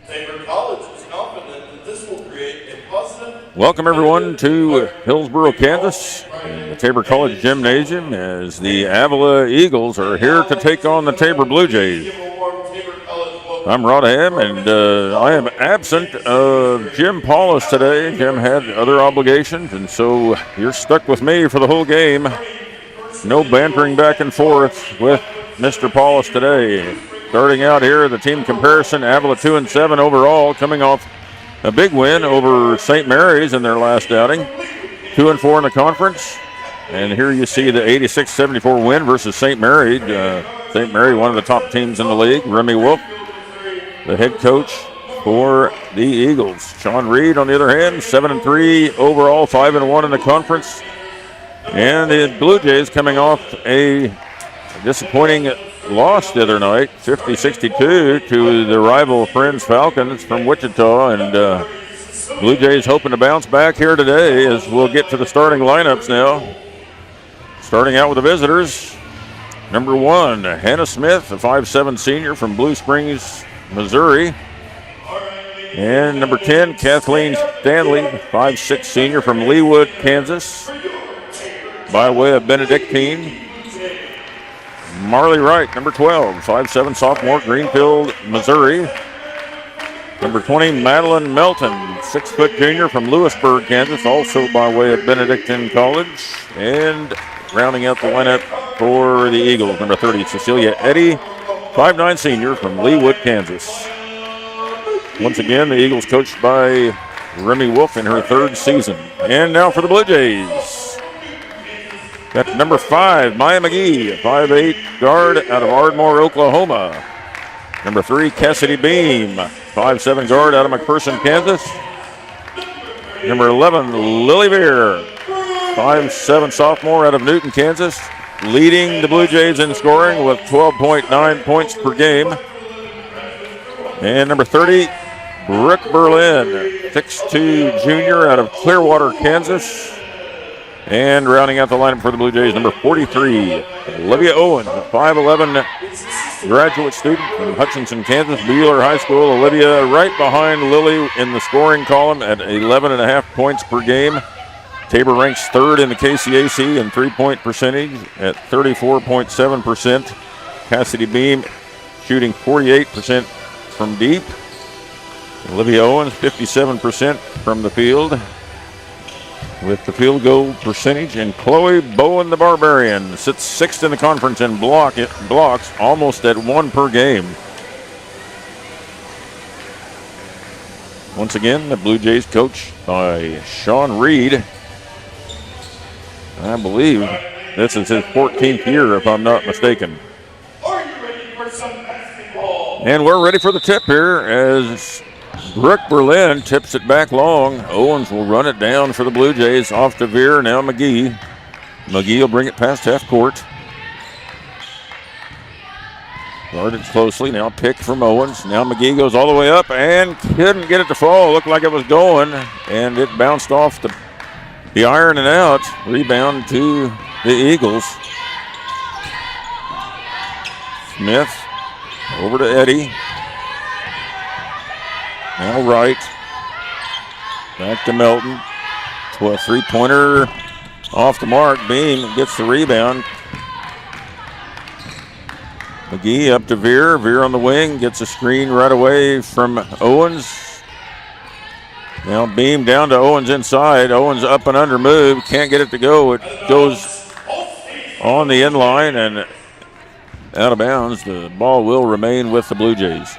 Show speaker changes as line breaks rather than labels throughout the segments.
Tabor College is confident that this will create a positive.
Welcome everyone to Hillsboro, Kansas, in the Tabor College Gymnasium as the Avila Eagles are here to take on the Tabor Blue Jays. I'm Rod Ham, and I am absent of Jim Paulus today. Jim had other obligations, and so you're stuck with me for the whole game. No bantering back and forth with Mr. Paulus today. Starting out here, the team comparison, Avila 2-7 overall, coming off a big win over St. Mary's in their last outing. 2-4 in the conference. And here you see the 86-74 win versus St. Mary. St. Mary, one of the top teams in the league. Remy Wolf, the head coach for the Eagles. Sean Reed, on the other hand, 7-3 overall, 5-1 in the conference. And the Blue Jays coming off a disappointing loss the other night, 50-62 to the rival Friends Falcons from Wichita. And Blue Jays hoping to bounce back here today as we'll get to the starting lineups now. Starting out with the visitors. Number 1, Hannah Smith, a 5'7" senior from Blue Springs, Missouri. And number 10, Kathleen Stanley, 5'6" senior from Leawood, Kansas, by way of Benedictine. Marley Wright, number 12, 5'7" sophomore, Greenfield, Missouri. Number 20, Madeline Melton, 6' junior from Lewisburg, Kansas, also by way of Benedictine College. And rounding out the lineup for the Eagles, number 30, Cecilia Eddy, 5'9" senior from Leawood, Kansas. Once again, the Eagles coached by Remy Wolf in her 3rd season. And now for the Blue Jays. Got number 5, Maya McGee, a 5'8" guard out of Ardmore, Oklahoma. Number 3, Cassidy Beam, 5'7" guard out of McPherson, Kansas. Number 11, Lily Veer, 5'7" sophomore out of Newton, Kansas, leading the Blue Jays in scoring with 12.9 points per game. And number 30, Brooke Berlin, 6'2" junior out of Clearwater, Kansas. And rounding out the lineup for the Blue Jays, number 43, Olivia Owens, a 5'11" graduate student from Hutchinson, Kansas, Bueller High School. Olivia right behind Lily in the scoring column at 11.5 points per game. Tabor ranks 3rd in the KCAC in three-point percentage at 34.7%. Cassidy Beam shooting 48% from deep. Olivia Owens, 57% from the field with the field goal percentage. And Chloe Bowen, the Barbarian, sits 6th in the conference in blocks, almost at 1 per game. Once again, the Blue Jays coached by Sean Reed. I believe this is his 14th year, if I'm not mistaken.
Are you ready for some basketball?
And we're ready for the tip here as Brooke Berlin tips it back long. Owens will run it down for the Blue Jays. Off to Veer, now McGee. McGee will bring it past half court. Guarded closely, now pick from Owens. Now McGee goes all the way up and couldn't get it to fall. Looked like it was going, and it bounced off the iron and out. Rebound to the Eagles. Smith over to Eddy. Now Wright. Back to Melton. To a three-pointer off the mark. Beam gets the rebound. McGee up to Veer. Veer on the wing. Gets a screen right away from Owens. Now Beam down to Owens inside. Owens up and under move. Can't get it to go. It goes on the end line and out of bounds. The ball will remain with the Blue Jays.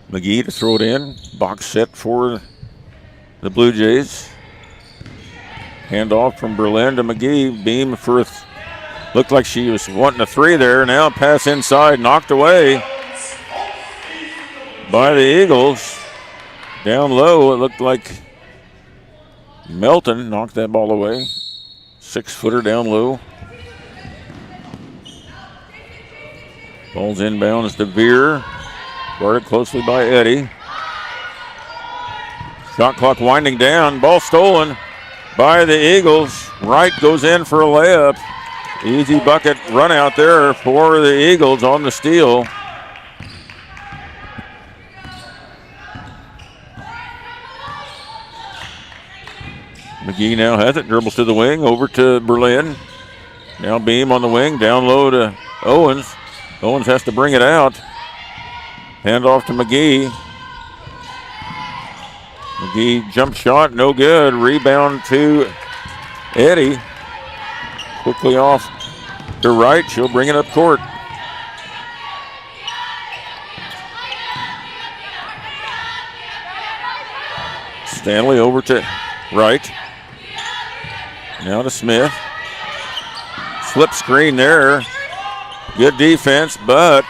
McGee to throw it in. Box set for the Blue Jays. Handoff from Berlin to McGee. Beam for looked like she was wanting a 3 there. Now pass inside, knocked away by the Eagles. Down low, it looked like Melton knocked that ball away. 6-footer down low. Ball's inbounds to Veer. Guarded closely by Eddy. Shot clock winding down. Ball stolen by the Eagles. Wright goes in for a layup. Easy bucket run out there for the Eagles on the steal. McGee now has it, dribbles to the wing, over to Berlin. Now Beam on the wing, down low to Owens. Owens has to bring it out. Hand off to McGee. McGee jump shot, no good. Rebound to Eddie. Quickly off to Wright. She'll bring it up court. Stanley over to Wright. Now to Smith. Slip screen there. Good defense, but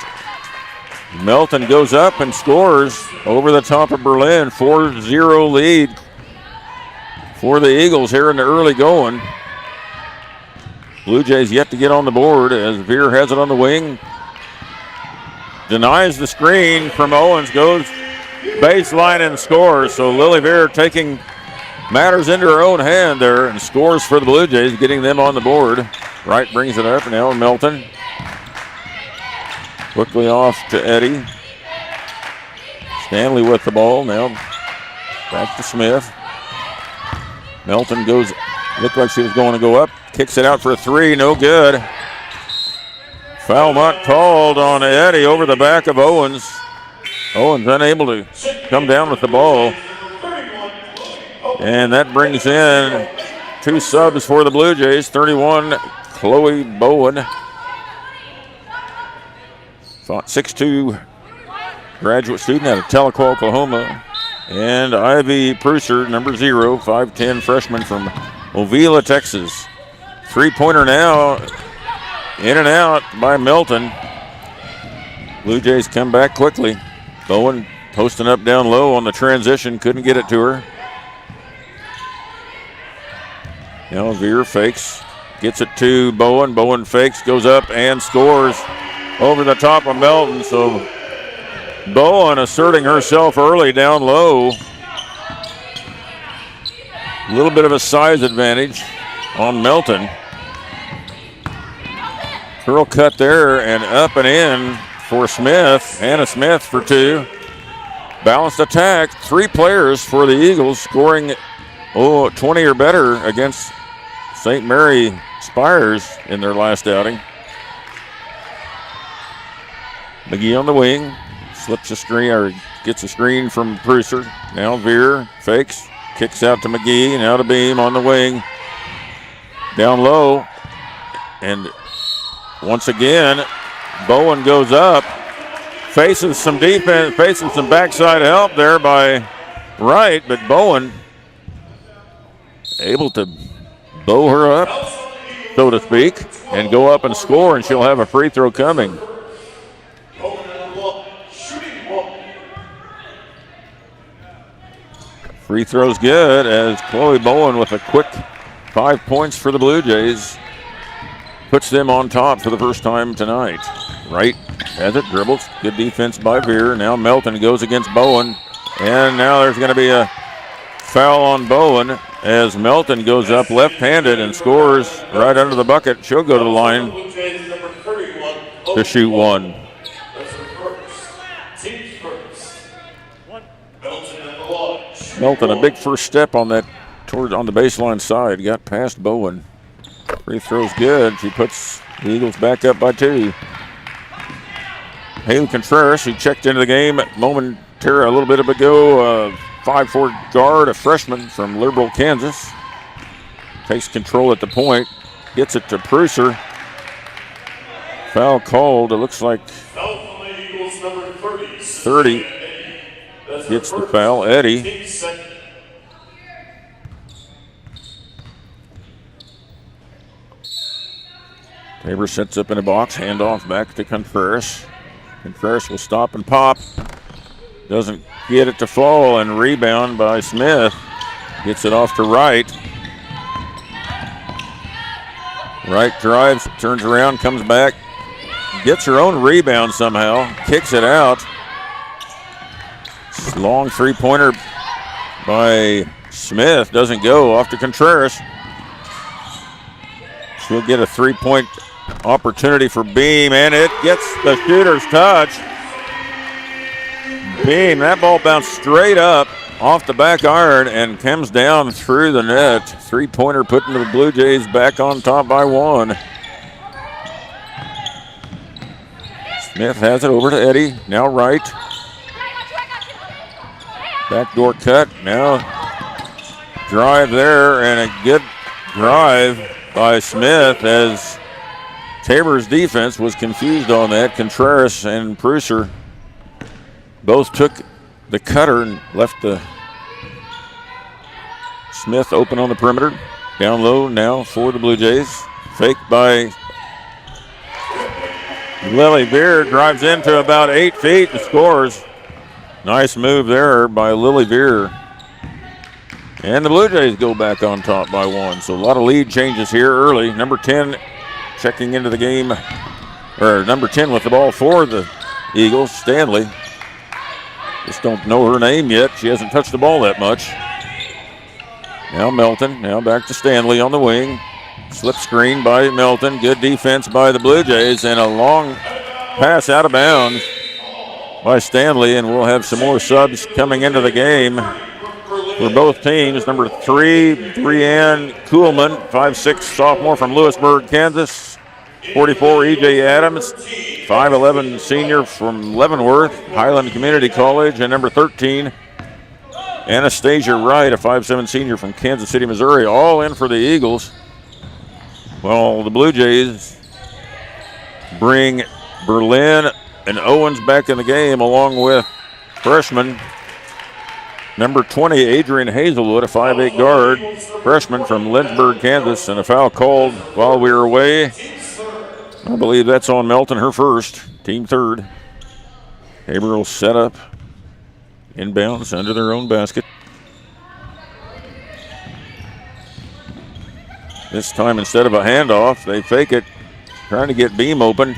Melton goes up and scores over the top of Berlin. 4-0 lead for the Eagles here in the early going. Blue Jays yet to get on the board as Veer has it on the wing. Denies the screen from Owens, goes baseline and scores. So Lily Veer taking matters into her own hand there and scores for the Blue Jays, getting them on the board. Wright brings it up, now Melton. Quickly off to Eddie. Stanley with the ball, now back to Smith. Melton goes, looked like she was going to go up. Kicks it out for a three, no good. Foul not called on Eddie over the back of Owens. Owens unable to come down with the ball. And that brings in two subs for the Blue Jays. 31, Chloe Bowen. 6'2", graduate student out of Tahlequah, Oklahoma. And Ivy Prusser, number 0, 5'10", freshman from Avila, Texas. Three-pointer now, in and out by Melton. Blue Jays come back quickly. Bowen posting up down low on the transition, couldn't get it to her. Now Veer fakes, gets it to Bowen. Bowen fakes, goes up and scores over the top of Melton. So Bowen asserting herself early down low. A little bit of a size advantage on Melton. Curl cut there and up and in for Smith. Hannah Smith for two. Balanced attack. Three players for the Eagles scoring 20 or better against St. Mary Spires in their last outing. McGee on the wing. Slips a screen or gets a screen from Prusser. Now Veer fakes. Kicks out to McGee. Now to Beam on the wing. Down low. And once again, Bowen goes up. Faces some defense, facing some backside help there by Wright, but Bowen able to bow her up, so to speak, and go up and score, and she'll have a free throw coming. Free throw's good as Chloe Bowen with a quick 5 points for the Blue Jays. Puts them on top for the first time tonight. Wright has it, dribbles. Good defense by Veer. Now Melton goes against Bowen. And now there's going to be a foul on Bowen as Melton goes up left-handed and scores right under the bucket. She'll go to the line to shoot one. Melton, a big first step on that on the baseline side. Got past Bowen. Free throw's good. She puts the Eagles back up by 2. Haley Contreras, who checked into the game momentarily a little bit ago, 5'4" guard, a freshman from Liberal, Kansas. Takes control at the point, gets it to Prusser. Foul called. It looks like 30 gets the foul. Eddie. Tabor sets up in a box, handoff back to Contreras. Contreras will stop and pop. Doesn't get it to fall, and rebound by Smith. Gets it off to Wright. Wright drives, turns around, comes back. Gets her own rebound somehow. Kicks it out. Long three-pointer by Smith. Doesn't go. Off to Contreras. She'll get a three-point opportunity for Beam, and it gets the shooter's touch. Beam, that ball bounced straight up off the back iron and comes down through the net. Three-pointer putting the Blue Jays back on top by 1. Smith has it over to Eddie, now right. Backdoor cut, now drive there, and a good drive by Smith as Tabor's defense was confused on that. Contreras and Prusser both took the cutter and left the Smith open on the perimeter. Down low now for the Blue Jays. Fake by Lily Veer, drives into about 8 feet and scores. Nice move there by Lily Veer. And the Blue Jays go back on top by 1. So a lot of lead changes here early. Number 10 checking into the game, or number 10 with the ball for the Eagles, Stanley. Just don't know her name yet. She hasn't touched the ball that much. Now Melton, now back to Stanley on the wing. Slip screen by Melton. Good defense by the Blue Jays, and a long pass out of bounds by Stanley, and we'll have some more subs coming into the game for both teams. Number 3, Brianne Kuhlman, 5'6", sophomore from Lewisburg, Kansas. 44, E.J. Adams, 5'11", senior from Leavenworth, Highland Community College. And number 13, Anastasia Wright, a 5'7" senior from Kansas City, Missouri, all in for the Eagles. Well, the Blue Jays bring Berlin and Owens back in the game, along with freshman number 20, Adrian Hazelwood, a 5'8" guard, freshman from Lynchburg, Kansas, and a foul called while we were away. I believe that's on Melton, her first, team third. Tabor will set up inbounds under their own basket. This time, instead of a handoff, they fake it, trying to get Beam open.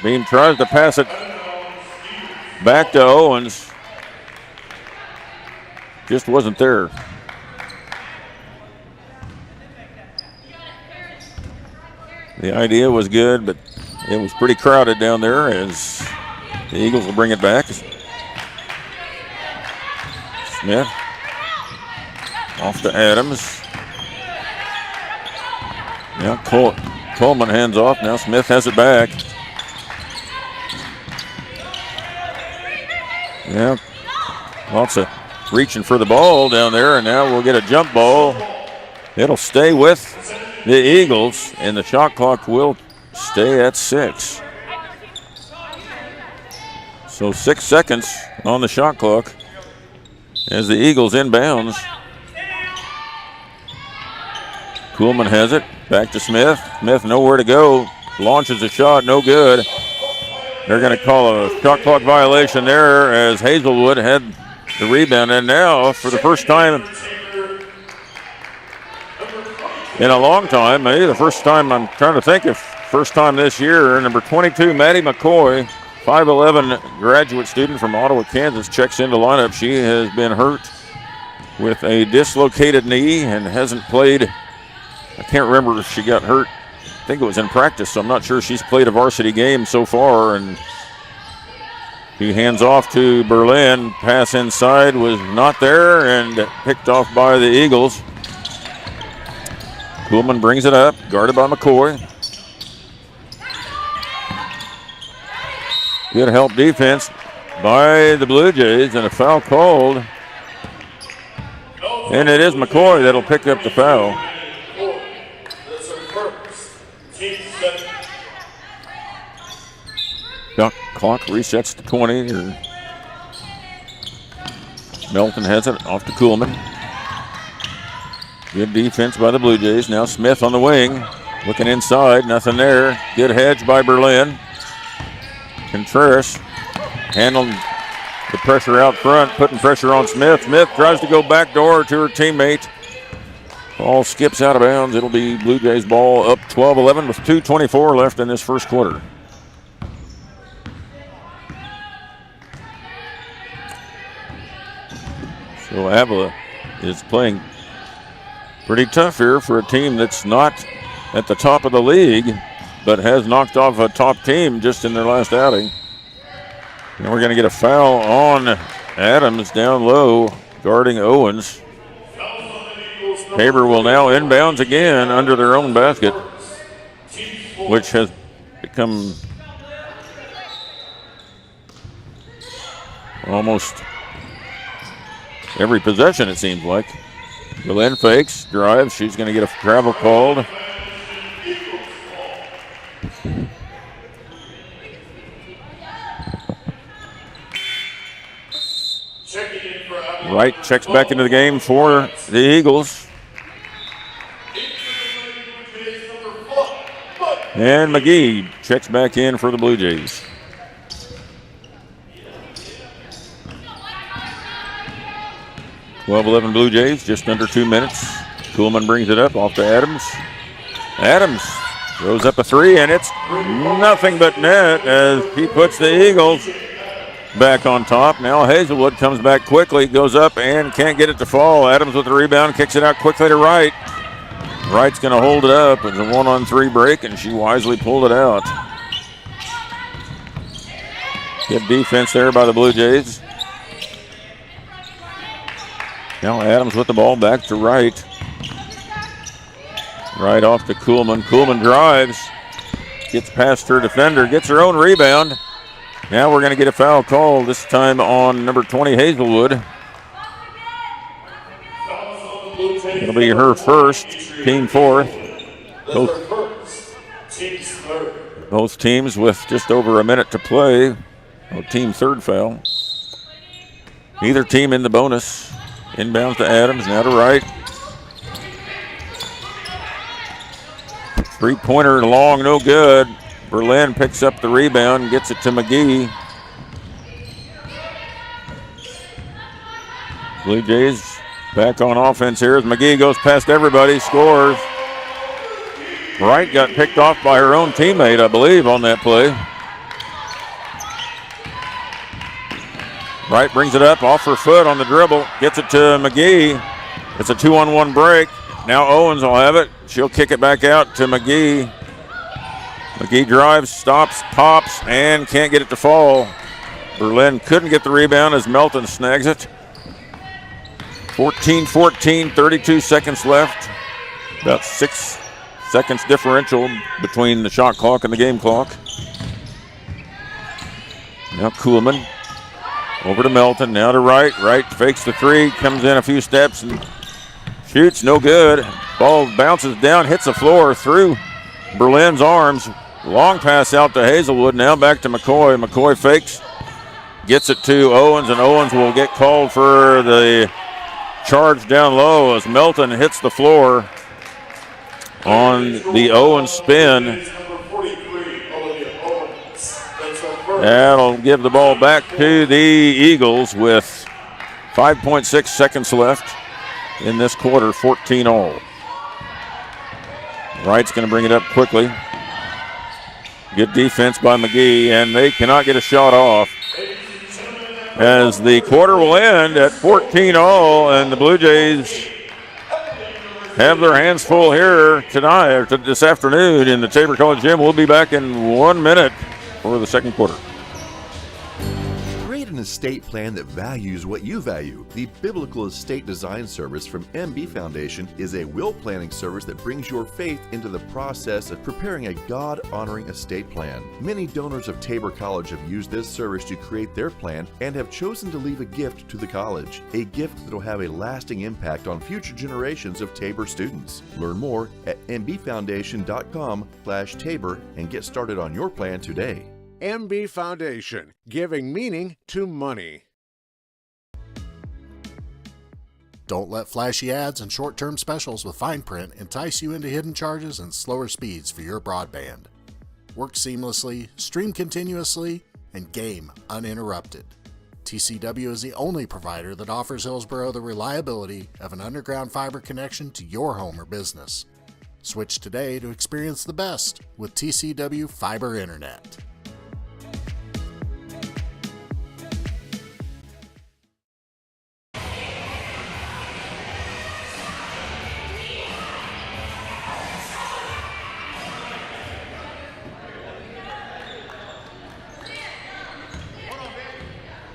Beam tries to pass it back to Owens. Just wasn't there. The idea was good, but it was pretty crowded down there as the Eagles will bring it back. Smith off to Adams. Now Coleman hands off. Now Smith has it back. Yeah, lots of reaching for the ball down there, and now we'll get a jump ball. It'll stay with the Eagles, and the shot clock will stay at 6. So 6 seconds on the shot clock as the Eagles inbounds. Kuhlman has it, back to Smith. Smith nowhere to go, launches a shot, no good. They're going to call a shot clock violation there as Hazelwood had the rebound, and now for the first time in a long time, maybe the first time, I'm trying to think if first time this year, number 22, Maddie McCoy, 5'11", graduate student from Ottawa, Kansas, checks into lineup. She has been hurt with a dislocated knee and hasn't played. I can't remember if she got hurt. I think it was in practice, so I'm not sure she's played a varsity game so far. And he hands off to Berlin. Pass inside was not there and picked off by the Eagles. Kuhlman brings it up, guarded by McCoy. Good help defense by the Blue Jays, and a foul called. And it is McCoy that'll pick up the foul. Shot clock resets to 20. Melton has it off to Kuhlman. Good defense by the Blue Jays. Now Smith on the wing, looking inside, nothing there. Good hedge by Berlin. Contreras handling the pressure out front, putting pressure on Smith. Smith tries to go backdoor to her teammate. Ball skips out of bounds. It'll be Blue Jays ball up 12-11 with 2:24 left in this first quarter. So Avila is playing pretty tough here for a team that's not at the top of the league, but has knocked off a top team just in their last outing. And we're going to get a foul on Adams down low, guarding Owens. Tabor will now inbounds again under their own basket, which has become almost every possession, it seems like. Berlin fakes, drives. She's going to get a travel called. Wright checks back into the game for the Eagles. And McGee checks back in for the Blue Jays. (12-11) Blue Jays, just under 2 minutes. Kuhlman brings it up off to Adams. Adams throws up a three, and it's nothing but net as he puts the Eagles back on top. Now Hazelwood comes back quickly, goes up and can't get it to fall. Adams with the rebound, kicks it out quickly to Wright. Wright's going to hold it up. It's a 1-on-3 break, and she wisely pulled it out. Good defense there by the Blue Jays. Now Adams with the ball back to Wright. Right off to Kuhlman. Kuhlman drives, gets past her defender, gets her own rebound. Now we're going to get a foul call, this time on number 20, Hazelwood. It'll be her first, team fourth. Both teams with just over a minute to play. Team third foul. Neither team in the bonus. Inbounds to Adams, now to Wright. Three-pointer long, no good. Berlin picks up the rebound, gets it to McGee. Blue Jays back on offense here as McGee goes past everybody, scores. Wright got picked off by her own teammate, I believe, on that play. Wright brings it up off her foot on the dribble, gets it to McGee. It's a 2-on-1 break. Now Owens will have it. She'll kick it back out to McGee. McGee drives, stops, pops, and can't get it to fall. Berlin couldn't get the rebound as Melton snags it. 14-14, 32 seconds left. About 6 seconds differential between the shot clock and the game clock. Now Kuhlman over to Melton, now to Wright. Wright fakes the three, comes in a few steps and shoots, no good. Ball bounces down, hits the floor through Berlin's arms. Long pass out to Hazelwood, now back to McCoy. McCoy fakes, gets it to Owens, and Owens will get called for the charge down low as Melton hits the floor on the Owens spin. That'll give the ball back to the Eagles with 5.6 seconds left in this quarter, 14-all. Wright's going to bring it up quickly. Good defense by McGee, and they cannot get a shot off as the quarter will end at 14-all, and the Blue Jays have their hands full here tonight, or this afternoon in the Tabor College Gym. We'll be back in 1 minute for the second quarter.
Create an estate plan that values what you value. The Biblical Estate Design Service from MB Foundation is a will planning service that brings your faith into the process of preparing a God-honoring estate plan. Many donors of Tabor College have used this service to create their plan and have chosen to leave a gift to the college, a gift that will have a lasting impact on future generations of Tabor students. Learn more at mbfoundation.com/Tabor and get started on your plan today.
MB Foundation, giving meaning to money.
Don't let flashy ads and short-term specials with fine print entice you into hidden charges and slower speeds for your broadband. Work seamlessly, stream continuously, and game uninterrupted. TCW is the only provider that offers Hillsboro the reliability of an underground fiber connection to your home or business. Switch today to experience the best with TCW Fiber Internet.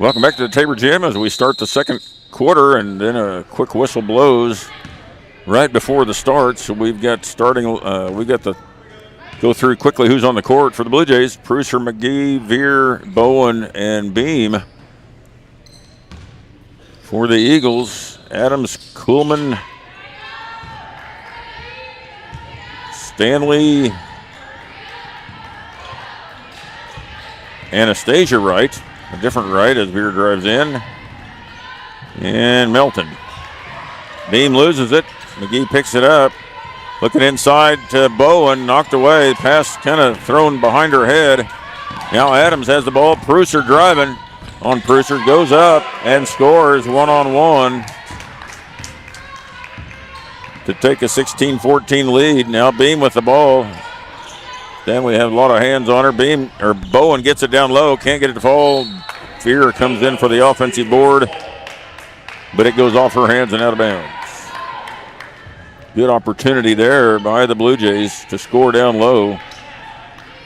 Welcome back to the Tabor Gym as we start the second quarter, and then a quick whistle blows right before the start. So we've got to go through quickly who's on the court for the Blue Jays. Prusser, McGee, Veer, Bowen, and Beam. For the Eagles, Adams, Kuhlman, Stanley, Anastasia Wright. A different right as Veer drives in. And Melton. Beam loses it. McGee picks it up. Looking inside to Bowen. Knocked away. Pass kind of thrown behind her head. Now Adams has the ball. Prusser driving on Prusser. Goes up and scores one-on-one to take a 16-14 lead. Now Beam with the ball. Then we have a lot of hands on her. Bowen gets it down low, can't get it to fall. Veer comes in for the offensive board, but it goes off her hands and out of bounds. Good opportunity there by the Blue Jays to score down low.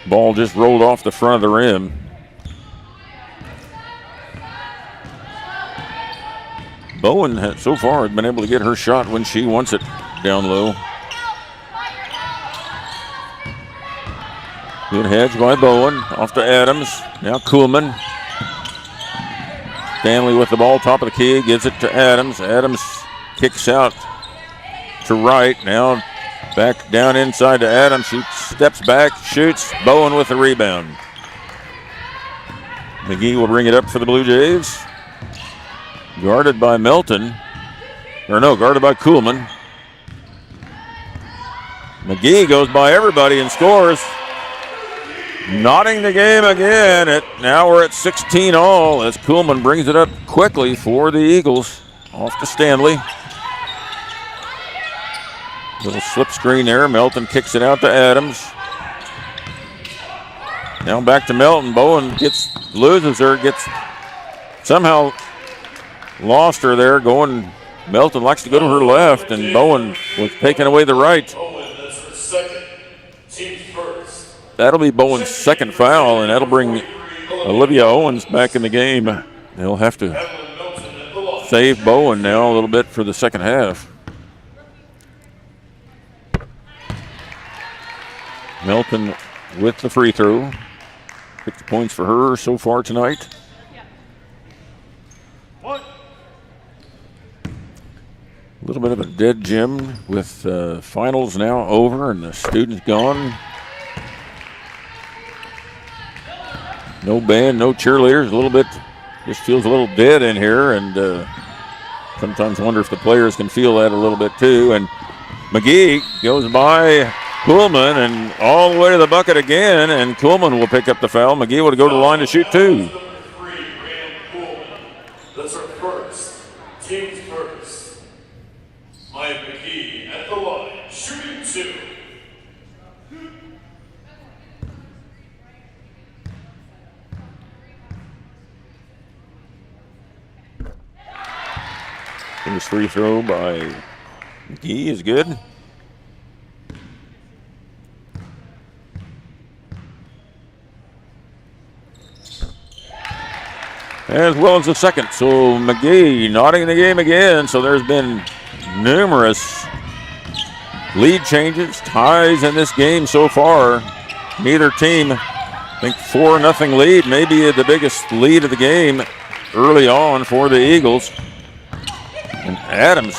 Ball just rolled off the front of the rim. Bowen so far has been able to get her shot when she wants it down low. Good hedge by Bowen. Off to Adams. Now Kuhlman. Stanley with the ball, top of the key. Gives it to Adams. Adams kicks out to right. Now back down inside to Adams. She steps back, shoots. Bowen with the rebound. McGee will bring it up for the Blue Jays. Guarded by Melton. Guarded by Kuhlman. McGee goes by everybody and scores. Knotting the game again. Now we're at 16 all as Kuhlman brings it up quickly for the Eagles. Off to Stanley. Little slip screen there. Melton kicks it out to Adams. Now back to Melton. Bowen loses her, gets somehow lost her there going. Melton likes to go to her left, and Bowen was taking away the right.
That's her second, team first.
That'll be Bowen's second foul, and that'll bring Olivia Owens back in the game. They'll have to save Bowen now a little bit for the second half. Melton with the free throw. 6 points for her so far tonight. A little bit of a dead gym with finals now over and the students gone. No band, no cheerleaders. A little bit, just feels a little dead in here, and sometimes wonder if the players can feel that a little bit too. And McGee goes by Kuhlman and all the way to the bucket again, and Kuhlman will pick up the foul. McGee will go to the line to shoot two.
That's our first, team's first. Maya McGee at the line, shooting two.
This free throw by McGee is good. As well as the second. So McGee knotting the game again. So there's been numerous lead changes, ties in this game so far. Neither team, I think 4-0 lead, maybe the biggest lead of the game early on for the Eagles. And Adams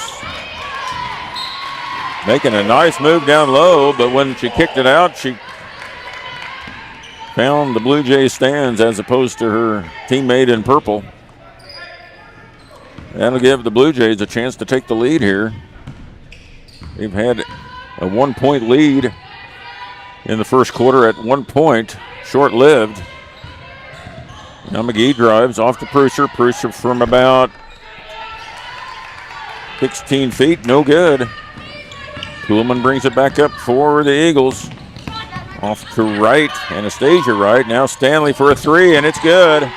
making a nice move down low, but when she kicked it out, she found the Blue Jays stands as opposed to her teammate in purple. That'll give the Blue Jays a chance to take the lead here. They've had a 1-point lead in the first quarter at 1 point, short-lived. Now McGee drives off to Prusser. Prusser from about 16 feet, no good. Kuhlman brings it back up for the Eagles. Off to right, Anastasia right. Now Stanley for a three, and it's good.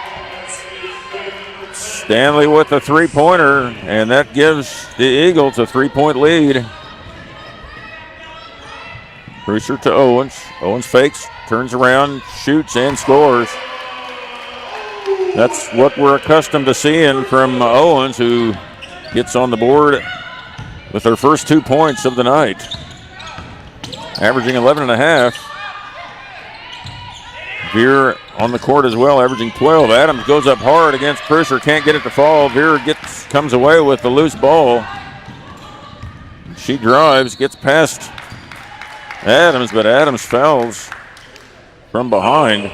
Stanley with a three-pointer, and that gives the Eagles a 3-point lead. Prusser to Owens. Owens fakes, turns around, shoots, and scores. That's what we're accustomed to seeing from Owens, who gets on the board with their first 2 points of the night, averaging 11.5. Veer on the court as well, averaging 12. Adams goes up hard against pressure, can't get it to fall. Veer comes away with the loose ball. She drives, gets past Adams, but Adams fouls from behind.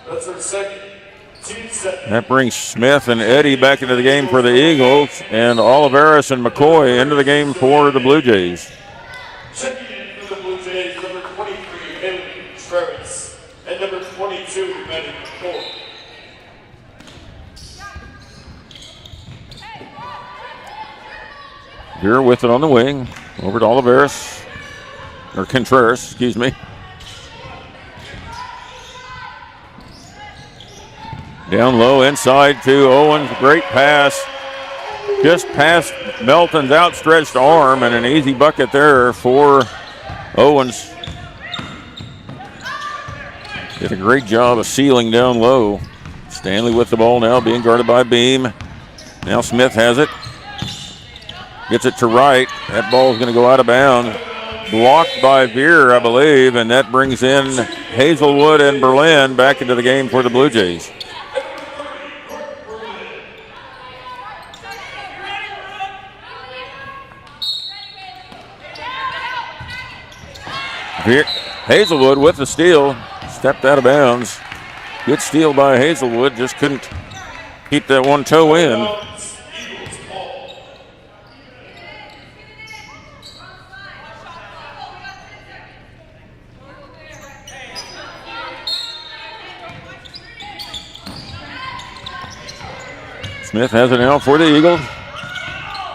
That's her second.
That brings Smith and Eddy back into the game for the Eagles, and Oliveris and McCoy into the game for the Blue Jays.
Checking in for the Blue Jays, number 23, Haley Travis, and number 22, Maddie McCoy.
Veer with it on the wing, over to Oliveris, or Contreras, excuse me. Down low, inside to Owens, great pass. Just past Melton's outstretched arm, and an easy bucket there for Owens. Did a great job of sealing down low. Stanley with the ball now, being guarded by Beam. Now Smith has it. Gets it to right. That ball is going to go out of bounds. Blocked by Veer, I believe, and that brings in Hazelwood and Berlin back into the game for the Blue Jays. Hazelwood with the steal, stepped out of bounds. Good steal by Hazelwood, just couldn't keep that one toe in. Smith has it now for the Eagles.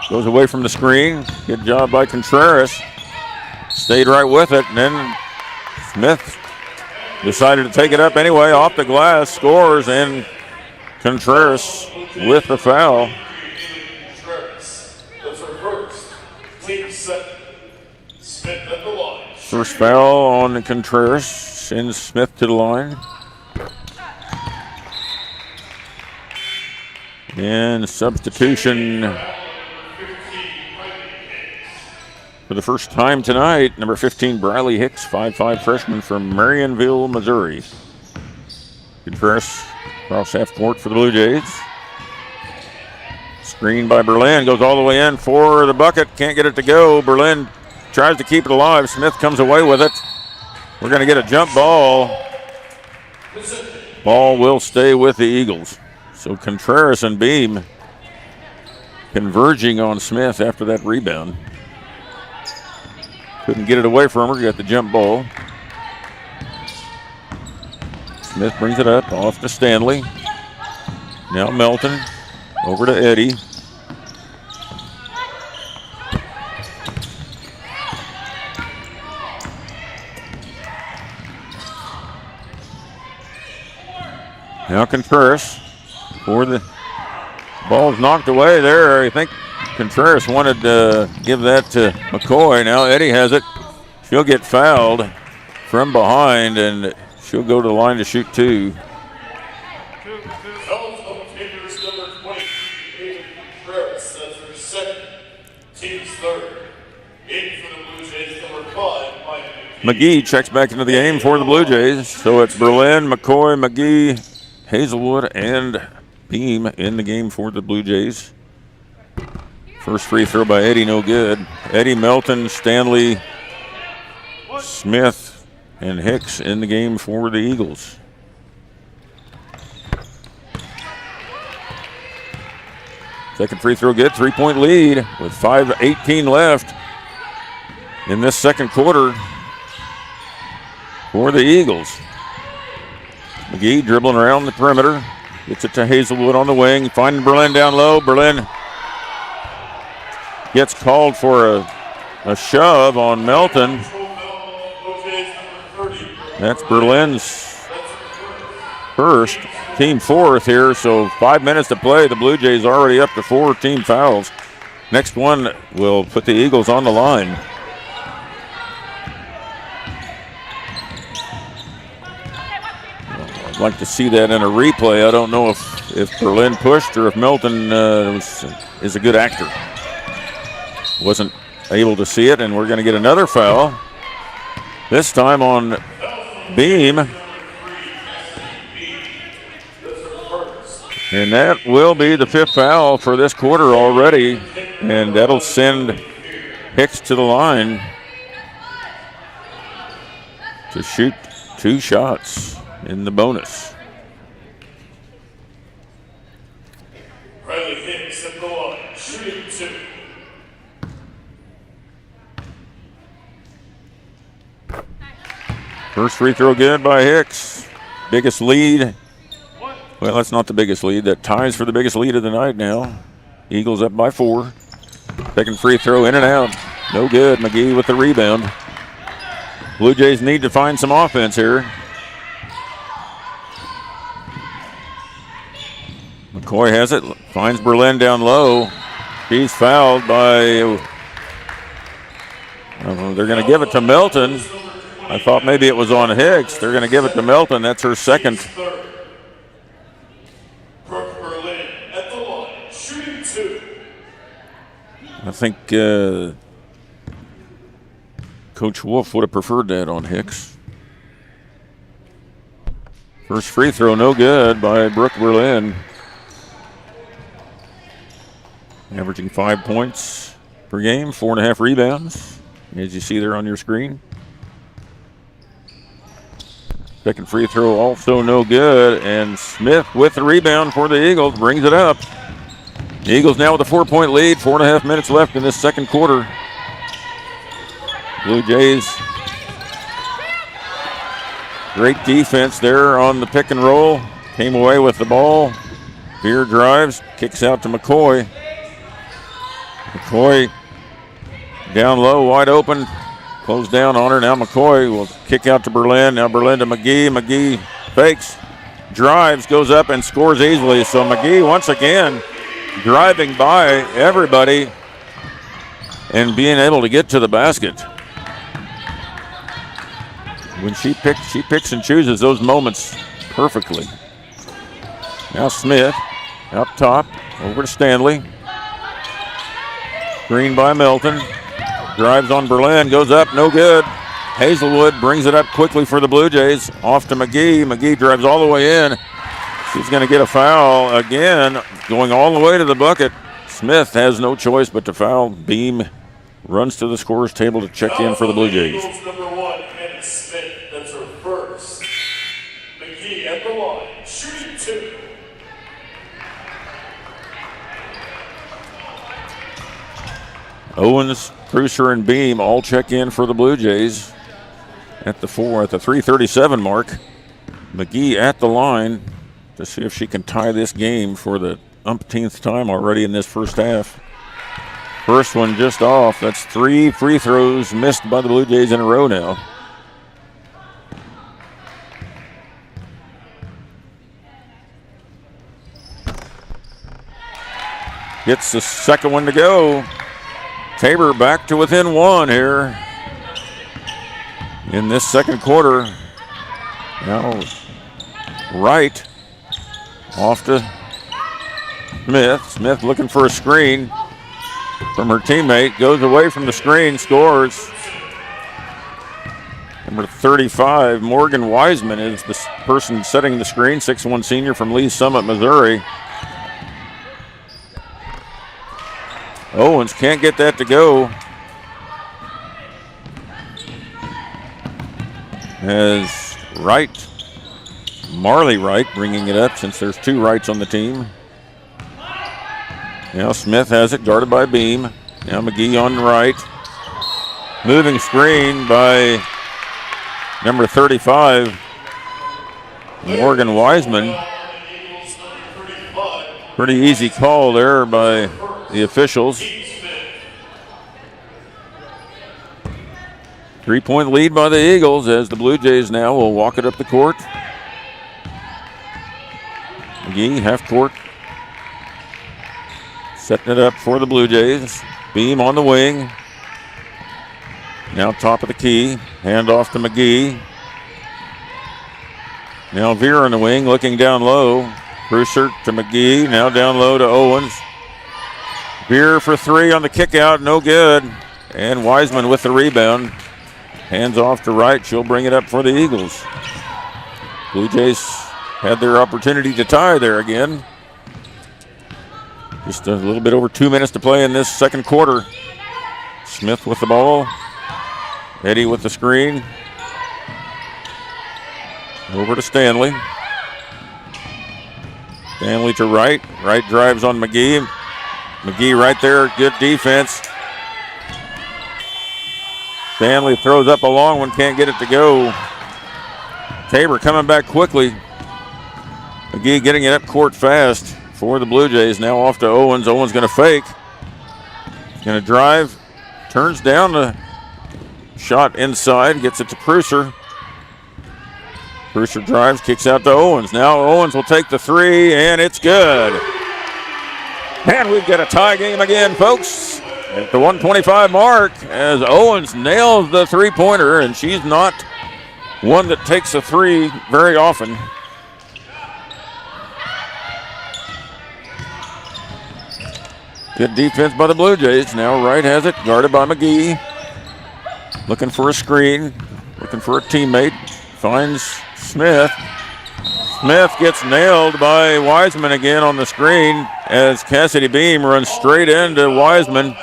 Goes away from the screen. Good job by Contreras. Stayed right with it, and then Smith decided to take it up anyway, off the glass, scores, and Contreras with the foul. First foul on Contreras, sends Smith to the line. And substitution for the first time tonight, number 15, Briley Hicks, 5'5" freshman from Marionville, Missouri. Contreras across half court for the Blue Jays. Screen by Berlin, goes all the way in for the bucket, can't get it to go. Berlin tries to keep it alive. Smith comes away with it. We're going to get a jump ball. Ball will stay with the Eagles. So Contreras and Beam converging on Smith after that rebound. Couldn't get it away from her, got the jump ball. Smith brings it up, off to Stanley. Now Melton, over to Eddy. Now Contreras. For the ball's knocked away there. I think Contreras wanted to give that to McCoy. Now Eddy has it. She'll get fouled from behind, and she'll go to the line to shoot two. McGee checks back into the game for the Blue Jays. So it's Berlin, McCoy, McGee, Hazelwood, and Beam in the game for the Blue Jays. First free throw by Eddy, no good. Eddy, Melton, Stanley, Smith, and Hicks in the game for the Eagles. Second free throw good, 3-point lead with 5:18 left in this second quarter for the Eagles. McGee dribbling around the perimeter. Gets it to Hazelwood on the wing. Finding Berlin down low. Berlin gets called for a shove on Melton. That's Berlin's first, team fourth here. So 5 minutes to play. The Blue Jays already up to 4 team fouls. Next one will put the Eagles on the line. I'd like to see that in a replay. I don't know if Berlin pushed or if Milton is a good actor. Wasn't able to see it, and we're going to get another foul. This time on Beam. And that will be the 5th foul for this quarter already. And that'll send Hicks to the line to shoot 2 shots in the bonus.
Riley Hicks at the line, shooting 2.
First free throw good by Hicks. Biggest lead. Well, that's not the biggest lead. That ties for the biggest lead of the night now. Eagles up by 4. Second free throw in and out. No good. McGee with the rebound. Blue Jays need to find some offense here. McCoy has it. Finds Berlin down low. He's fouled by... they're going to give it to Milton. I thought maybe it was on Hicks. They're going to give it to Milton. That's her second.
Brooke Berlin at the line, shooting 2.
I think Coach Wolf would have preferred that on Hicks. First free throw, no good by Brooke Berlin. Averaging 5 points per game, 4.5 rebounds, as you see there on your screen. Second free throw also no good, and Smith with the rebound for the Eagles brings it up. The Eagles now with a 4-point lead, 4.5 minutes left in this second quarter. Blue Jays, great defense there on the pick and roll. Came away with the ball. Beer drives, kicks out to McCoy. McCoy down low, wide open. Closed down on her. Now McCoy will kick out to Berlin. Now Berlin to McGee. McGee fakes, drives, goes up and scores easily. So McGee once again driving by everybody and being able to get to the basket. When she picks and chooses those moments perfectly. Now Smith up top, over to Stanley. Screen by Milton. Drives on Berlin, goes up, no good. Hazelwood brings it up quickly for the Blue Jays. Off to McGee. McGee drives all the way in. She's going to get a foul again, going all the way to the bucket. Smith has no choice but to foul. Beam runs to the scorer's table to check in for the Blue Jays.
Number 1, Hannah Smith. That's her first. McGee at the line, shooting 2.
Owens, Cruiser, and Beam all check in for the Blue Jays at the 3:37 mark. McGee at the line to see if she can tie this game for the umpteenth time already in this first half. First one just off. That's 3 free throws missed by the Blue Jays in a row now. Gets the second one to go. Tabor back to within 1 here in this second quarter. Now Wright off to Smith. Smith looking for a screen from her teammate. Goes away from the screen, scores. Number 35, Morgan Wiseman, is the person setting the screen. 6'1" senior from Lee Summit, Missouri. Owens can't get that to go. As Wright, Marley Wright, bringing it up since there's 2 Wrights on the team. Now Smith has it, guarded by Beam. Now McGee on right. Moving screen by number 35, Morgan Wiseman. Pretty easy call there by the officials. 3-point lead by the Eagles as the Blue Jays now will walk it up the court. McGee, half court. Setting it up for the Blue Jays. Beam on the wing. Now top of the key. Hand off to McGee. Now Veer on the wing, looking down low. Brewster to McGee, now down low to Owens. Veer for three on the kick out, no good. And Wiseman with the rebound. Hands off to Wright, she'll bring it up for the Eagles. Blue Jays had their opportunity to tie there again. Just a little bit over 2 minutes to play in this second quarter. Smith with the ball. Eddie with the screen. Over to Stanley. Stanley to Wright. Wright drives on McGee. McGee right there, good defense. Stanley throws up a long one, can't get it to go. Tabor coming back quickly. McGee getting it up court fast for the Blue Jays. Now off to Owens. Owens going to fake. Going to drive. Turns down the shot inside. Gets it to Prusser. Prusser drives, kicks out to Owens. Now Owens will take the three, and it's good. And we've got a tie game again, folks, at the 125 mark, as Owens nails the three-pointer, and she's not one that takes a three very often. Good defense by the Blue Jays. Now Wright has it, guarded by McGee. Looking for a screen, looking for a teammate. Finds Smith. Smith gets nailed by Wiseman again on the screen as Cassidy Beam runs straight into Wiseman.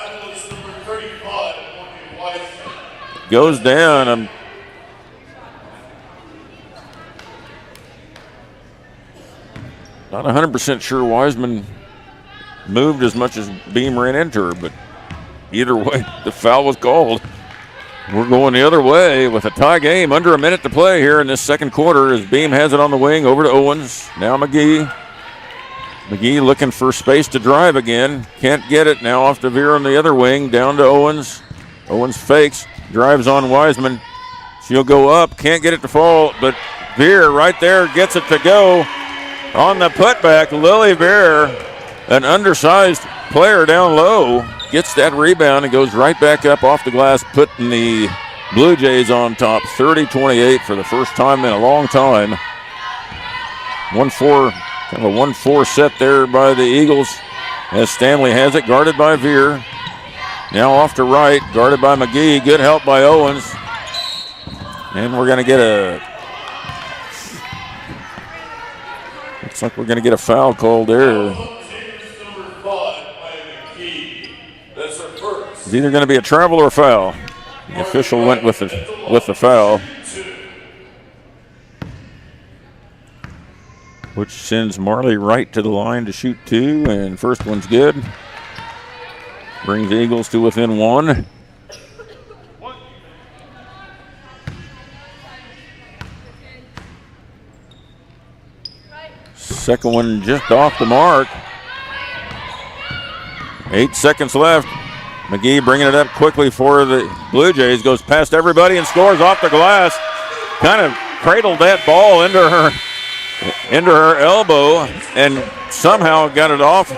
Goes down. I'm not 100% sure Wiseman moved as much as Beam ran into her, but either way, the foul was called. We're going the other way with a tie game. Under a minute to play here in this second quarter as Beam has it on the wing over to Owens. Now McGee. McGee looking for space to drive again. Can't get it. Now off to Veer on the other wing. Down to Owens. Owens fakes. Drives on Wiseman. She'll go up. Can't get it to fall. But Veer right there gets it to go. On the putback, Lily Veer, an undersized player down low, gets that rebound and goes right back up off the glass, putting the Blue Jays on top, 30-28 for the first time in a long time. 1-4, kind of a 1-4 set there by the Eagles as Stanley has it, guarded by Veer. Now off to Wright, guarded by McGee. Good help by Owens. And we're going to get looks like we're going to get a foul called there. It's either going to be a travel or a foul. The official went with the foul, which sends Marley Wright to the line to shoot two, and first one's good. Brings the Eagles to within one. Second one just off the mark. 8 seconds left. McGee bringing it up quickly for the Blue Jays. Goes past everybody and scores off the glass. Kind of cradled that ball into her elbow and somehow got it off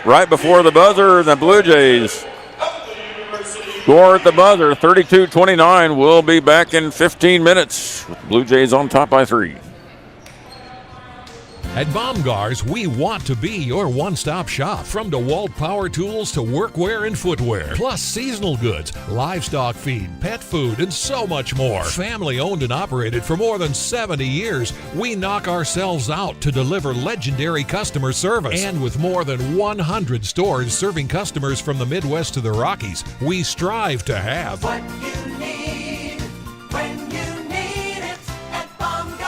right before the buzzer. The Blue Jays score at the buzzer. 32-29. We'll be back in 15 minutes. Blue Jays on top by 3.
At Baumgar's, we want to be your one-stop shop. From DeWalt power tools to workwear and footwear, plus seasonal goods, livestock feed, pet food, and so much more. Family owned and operated for more than 70 years, we knock ourselves out to deliver legendary customer service. And with more than 100 stores serving customers from the Midwest to the Rockies, we strive to have
what you need when you need it at Baumgar's.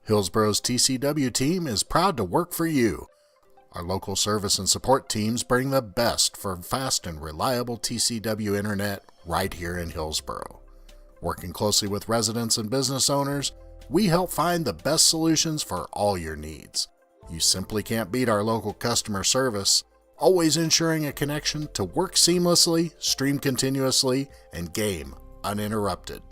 Hillsboro's TCW team is proud to work for you. Our local service and support teams bring the best for fast and reliable TCW internet right here in Hillsboro. Working closely with residents and business owners, we help find the best solutions for all your needs. You simply can't beat our local customer service, always ensuring a connection to work seamlessly, stream continuously, and game uninterrupted.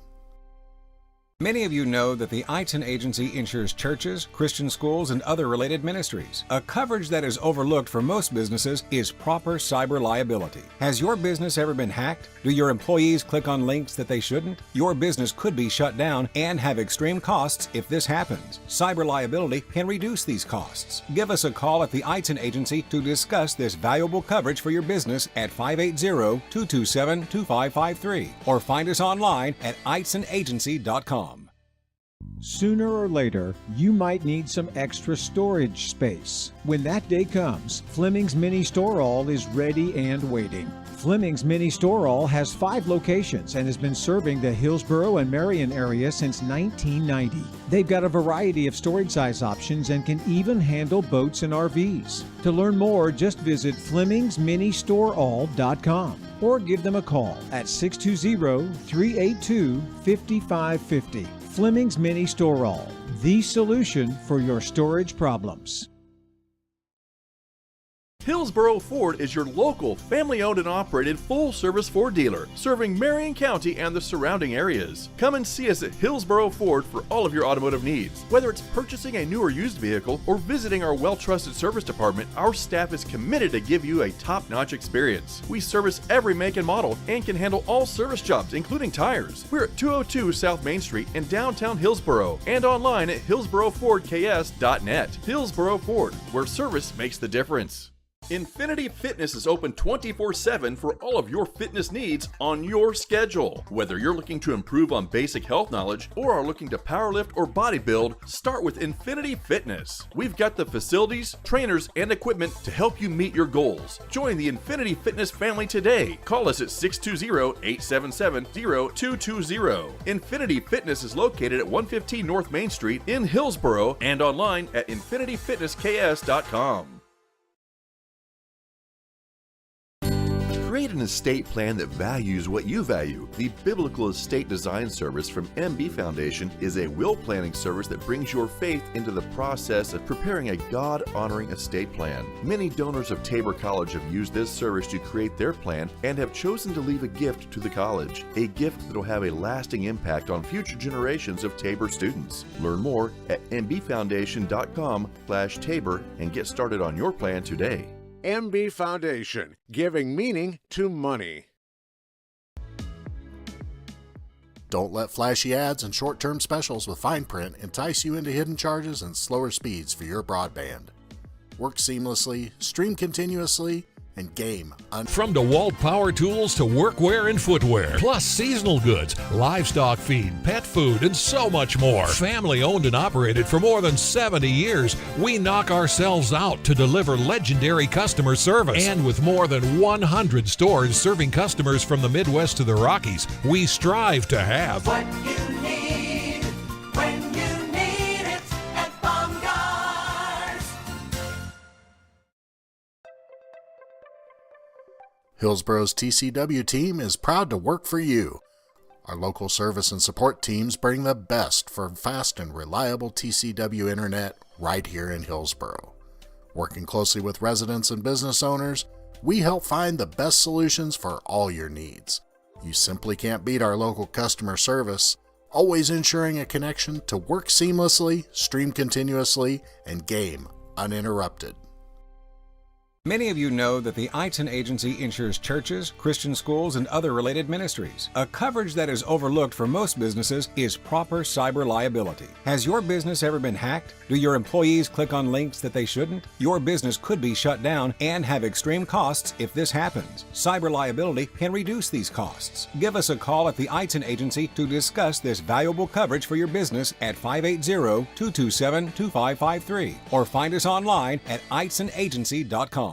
Many of you know that the Eitzen Agency insures churches, Christian schools, and other related ministries. A coverage that is overlooked for most businesses is proper cyber liability. Has your business ever been hacked? Do your employees click on links that they shouldn't? Your business could be shut down and have extreme costs if this happens. Cyber liability can reduce these costs. Give us a call at the Eitzen Agency to discuss this valuable coverage for your business at 580-227-2553 or find us online at eitzenagency.com.
Sooner or later, you might need some extra storage space. When that day comes, Fleming's Mini Store All is ready and waiting. Fleming's Mini Store All has 5 locations and has been serving the Hillsboro and Marion area since 1990. They've got a variety of storage size options and can even handle boats and RVs. To learn more, just visit FlemingsMiniStoreAll.com or give them a call at 620-382-5550. Fleming's Mini Store All, the solution for your storage problems.
Hillsboro Ford is your local, family-owned and operated full-service Ford dealer, serving Marion County and the surrounding areas. Come and see us at Hillsboro Ford for all of your automotive needs. Whether it's purchasing a new or used vehicle or visiting our well-trusted service department, our staff is committed to give you a top-notch experience. We service every make and model and can handle all service jobs, including tires. We're at 202 South Main Street in downtown Hillsboro and online at hillsborofordks.net. Hillsboro Ford, where service makes the difference. Infinity Fitness is open 24/7 for all of your fitness needs on your schedule. Whether you're looking to improve on basic health knowledge or are looking to powerlift or bodybuild, start with Infinity Fitness. We've got the facilities, trainers, and equipment to help you meet your goals. Join the Infinity Fitness family today. Call us at 620-877-0220. Infinity Fitness is located at 115 North Main Street in Hillsboro and online at infinityfitnessks.com.
Create an estate plan that values what you value. The Biblical Estate Design Service from MB Foundation is a will planning service that brings your faith into the process of preparing a God-honoring estate plan. Many donors of Tabor College have used this service to create their plan and have chosen to leave a gift to the college, a gift that will have a lasting impact on future generations of Tabor students. Learn more at mbfoundation.com/Tabor and get started on your plan today.
MB Foundation, giving meaning to money.
Don't let flashy ads and short-term specials with fine print entice you into hidden charges and slower speeds for your broadband. Work seamlessly, stream continuously, and game
From DeWalt power tools to workwear and footwear, plus seasonal goods, livestock feed, pet food, and so much more. Family owned and operated for more than 70 years, we knock ourselves out to deliver legendary customer service. And with more than 100 stores serving customers from the Midwest to the Rockies, we strive to have
What you need when you need it at Baumgart's.
Hillsboro's TCW team is proud to work for you. Our local service and support teams bring the best for fast and reliable TCW internet right here in Hillsboro. Working closely with residents and business owners, we help find the best solutions for all your needs. You simply can't beat our local customer service, always ensuring a connection to work seamlessly, stream continuously, and game uninterrupted.
Many of you know that the Eitzen Agency insures churches, Christian schools, and other related ministries. A coverage that is overlooked for most businesses is proper cyber liability. Has your business ever been hacked? Do your employees click on links that they shouldn't? Your business could be shut down and have extreme costs if this happens. Cyber liability can reduce these costs. Give us a call at the Eitzen Agency to discuss this valuable coverage for your business at 580-227-2553 or find us online at eitzenagency.com.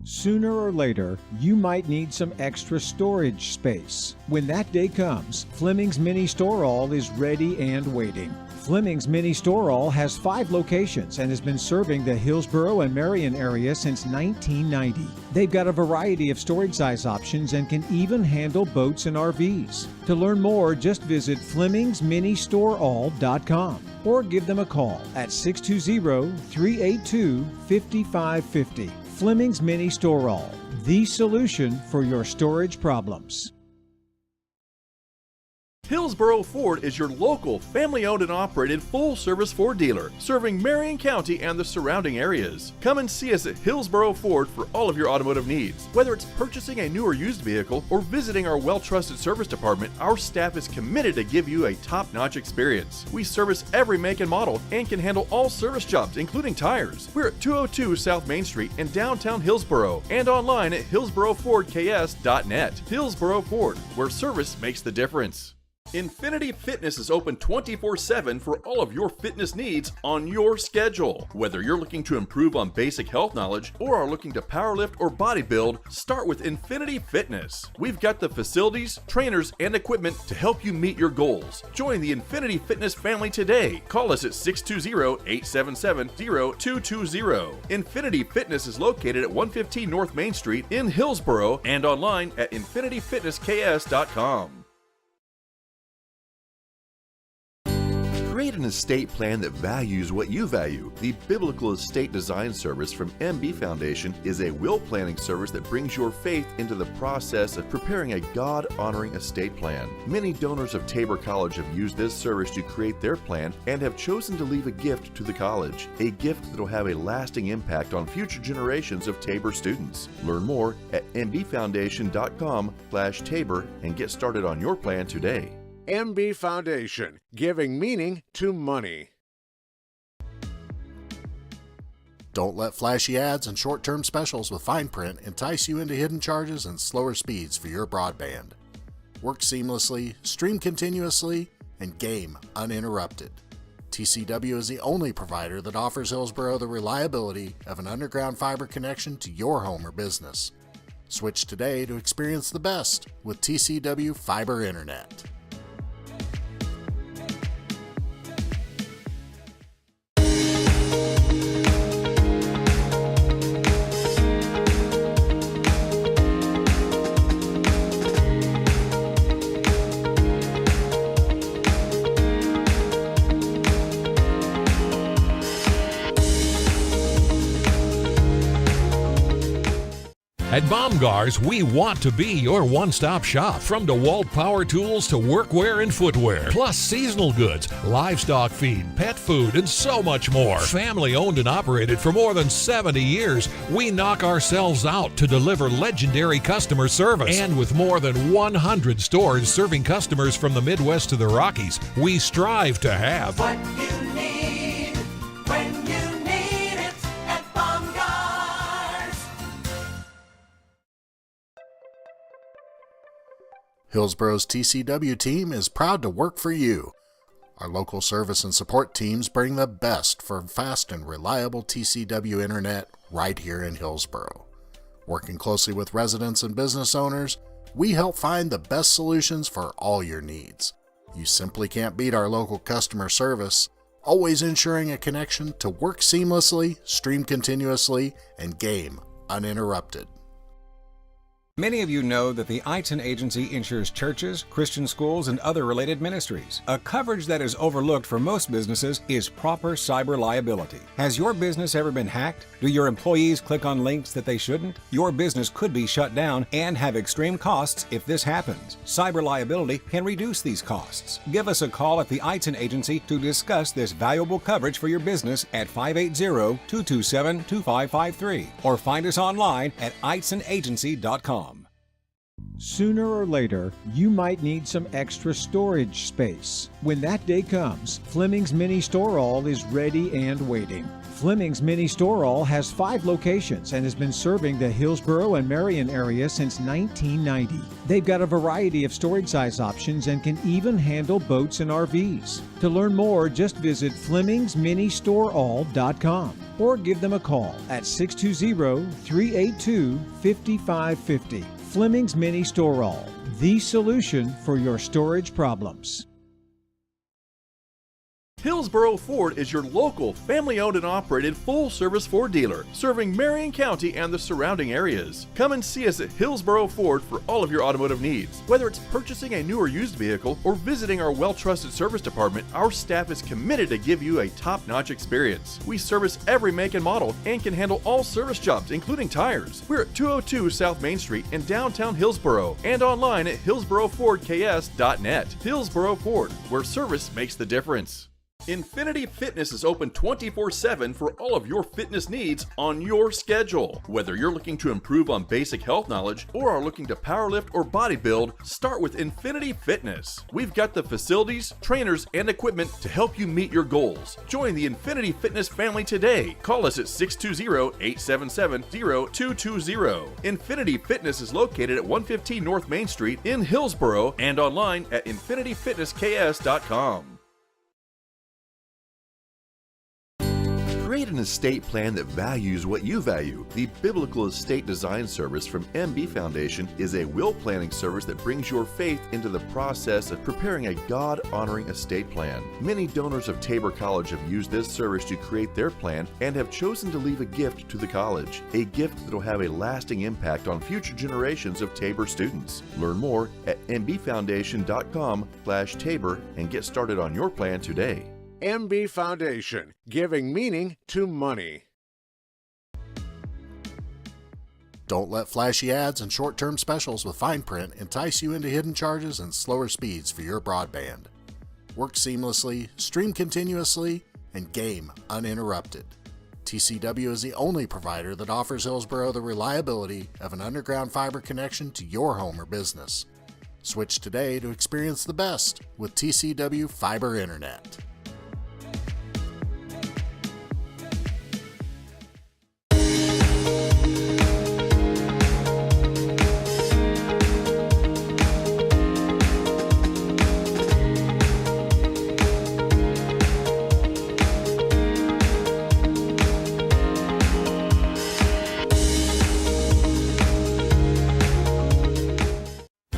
Sooner or later, you might need some extra storage space. When that day comes, Fleming's Mini Store All is ready and waiting. Fleming's Mini Store All has 5 locations and has been serving the Hillsboro and Marion area since 1990. They've got a variety of storage size options and can even handle boats and RVs. To learn more, just visit FlemingsMiniStoreAll.com or give them a call at 620-382-5550. Fleming's Mini Store All, the solution for your storage problems.
Hillsboro Ford is your local, family-owned and operated full-service Ford dealer, serving Marion County and the surrounding areas. Come and see us at Hillsboro Ford for all of your automotive needs. Whether it's purchasing a new or used vehicle or visiting our well-trusted service department, our staff is committed to give you a top-notch experience. We service every make and model and can handle all service jobs, including tires. We're at 202 South Main Street in downtown Hillsboro and online at hillsborofordks.net. Hillsboro Ford, where service makes the difference. Infinity Fitness is open 24/7 for all of your fitness needs on your schedule. Whether you're looking to improve on basic health knowledge or are looking to powerlift or bodybuild, start with Infinity Fitness. We've got the facilities, trainers, and equipment to help you meet your goals. Join the Infinity Fitness family today. Call us at 620-877-0220. Infinity Fitness is located at 115 North Main Street in Hillsboro and online at infinityfitnessks.com.
Create an estate plan that values what you value. The Biblical Estate Design Service from MB Foundation is a will planning service that brings your faith into the process of preparing a God-honoring estate plan. Many donors of Tabor College have used this service to create their plan and have chosen to leave a gift to the college, a gift that will have a lasting impact on future generations of Tabor students. Learn more at mbfoundation.com/Tabor and get started on your plan today.
MB Foundation, giving meaning to money.
Don't let flashy ads and short-term specials with fine print entice you into hidden charges and slower speeds for your broadband. Work seamlessly, stream continuously, and game uninterrupted. TCW is the only provider that offers Hillsboro the reliability of an underground fiber connection to your home or business. Switch today to experience the best with TCW Fiber Internet.
At Baumgar's, we want to be your one-stop shop. From DeWalt power tools to workwear and footwear, plus seasonal goods, livestock feed, pet food, and so much more. Family owned and operated for more than 70 years, we knock ourselves out to deliver legendary customer service. And with more than 100 stores serving customers from the Midwest to the Rockies, we strive to have
what you need when you need it at Baumgart's.
Hillsboro's TCW team is proud to work for you. Our local service and support teams bring the best for fast and reliable TCW internet right here in Hillsboro. Working closely with residents and business owners, we help find the best solutions for all your needs. You simply can't beat our local customer service, always ensuring a connection to work seamlessly, stream continuously, and game uninterrupted.
Many of you know that the Eitzen Agency insures churches, Christian schools, and other related ministries. A coverage that is overlooked for most businesses is proper cyber liability. Has your business ever been hacked? Do your employees click on links that they shouldn't? Your business could be shut down and have extreme costs if this happens. Cyber liability can reduce these costs. Give us a call at the Eitzen Agency to discuss this valuable coverage for your business at 580-227-2553 or find us online at eitzenagency.com.
Sooner or later, you might need some extra storage space. When that day comes, Fleming's Mini Store All is ready and waiting. Fleming's Mini Store All has 5 locations and has been serving the Hillsboro and Marion area since 1990. They've got a variety of storage size options and can even handle boats and RVs. To learn more, just visit FlemingsMiniStoreAll.com or give them a call at 620-382-5550. Fleming's Mini Store All, the solution for your storage problems.
Hillsboro Ford is your local, family-owned and operated full-service Ford dealer, serving Marion County and the surrounding areas. Come and see us at Hillsboro Ford for all of your automotive needs. Whether it's purchasing a new or used vehicle or visiting our well-trusted service department, our staff is committed to give you a top-notch experience. We service every make and model and can handle all service jobs, including tires. We're at 202 South Main Street in downtown Hillsboro and online at hillsborofordks.net. Hillsboro Ford, where service makes the difference. Infinity Fitness is open 24/7 for all of your fitness needs on your schedule. Whether you're looking to improve on basic health knowledge or are looking to powerlift or bodybuild, start with Infinity Fitness. We've got the facilities, trainers, and equipment to help you meet your goals. Join the Infinity Fitness family today. Call us at 620-877-0220. Infinity Fitness is located at 115 North Main Street in Hillsboro and online at infinityfitnessks.com.
Create an estate plan that values what you value. The Biblical Estate Design Service from MB Foundation is a will planning service that brings your faith into the process of preparing a God-honoring estate plan. Many donors of Tabor College have used this service to create their plan and have chosen to leave a gift to the college, a gift that will have a lasting impact on future generations of Tabor students. Learn more at mbfoundation.com/Tabor and get started on your plan today.
MB Foundation, giving meaning to money.
Don't let flashy ads and short-term specials with fine print entice you into hidden charges and slower speeds for your broadband. Work seamlessly, stream continuously, and game uninterrupted. TCW is the only provider that offers Hillsboro the reliability of an underground fiber connection to your home or business. Switch today to experience the best with TCW Fiber Internet.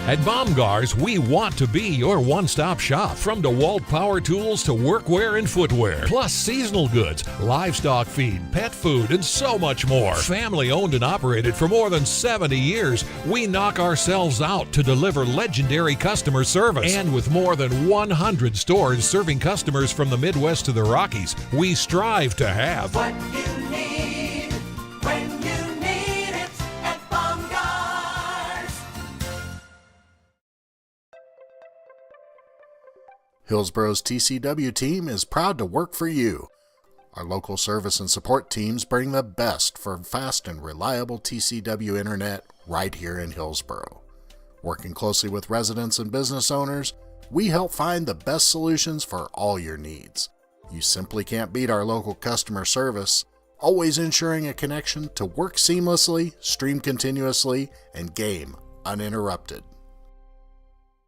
At Baumgar's, we want to be your one-stop shop. From DeWalt power tools to workwear and footwear, plus seasonal goods, livestock feed, pet food, and so much more. Family owned and operated for more than 70 years, we knock ourselves out to deliver legendary customer service. And with more than 100 stores serving customers from the Midwest to the Rockies, we strive to have
What you need when you need it at Baumgar's.
Hillsboro's TCW team is proud to work for you. Our local service and support teams bring the best for fast and reliable TCW internet right here in Hillsboro. Working closely with residents and business owners, we help find the best solutions for all your needs. You simply can't beat our local customer service, always ensuring a connection to work seamlessly, stream continuously, and game uninterrupted.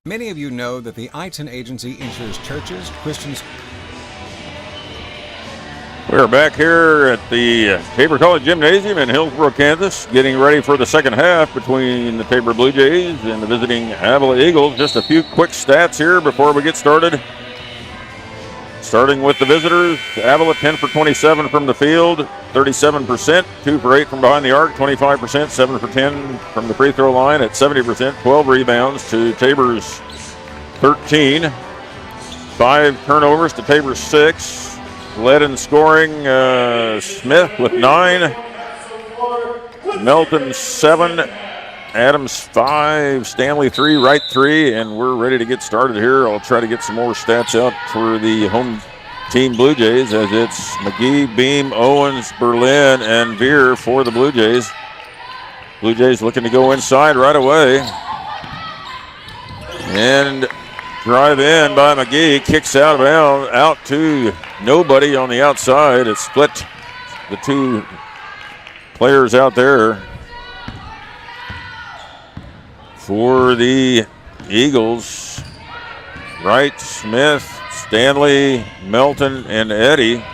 Many of you know that the Eitzen Agency insures churches, Christians.
We're back here at the Tabor College Gymnasium in Hillsboro, Kansas, getting ready for the second half between the Tabor Blue Jays and the visiting Avila Eagles. Just a few quick stats here before we get started. Starting with the visitors, Avila 10 for 27 from the field, 37%, 2 for 8 from behind the arc, 25%, 7 for 10 from the free throw line at 70%, 12 rebounds to Tabor's 13, 5 turnovers to Tabor's 6, led in scoring Smith with 9, Melton 7, Adams 5, Stanley 3, Wright 3, and we're ready to get started here. I'll try to get some more stats out for the home team Blue Jays as it's McGee, Beam, Owens, Berlin, and Veer for the Blue Jays. Blue Jays looking to go inside right away. And drive in by McGee, kicks out of bounds, out to nobody on the outside. It split the two players out there. For the Eagles, Wright, Smith, Stanley, Melton, and Eddie.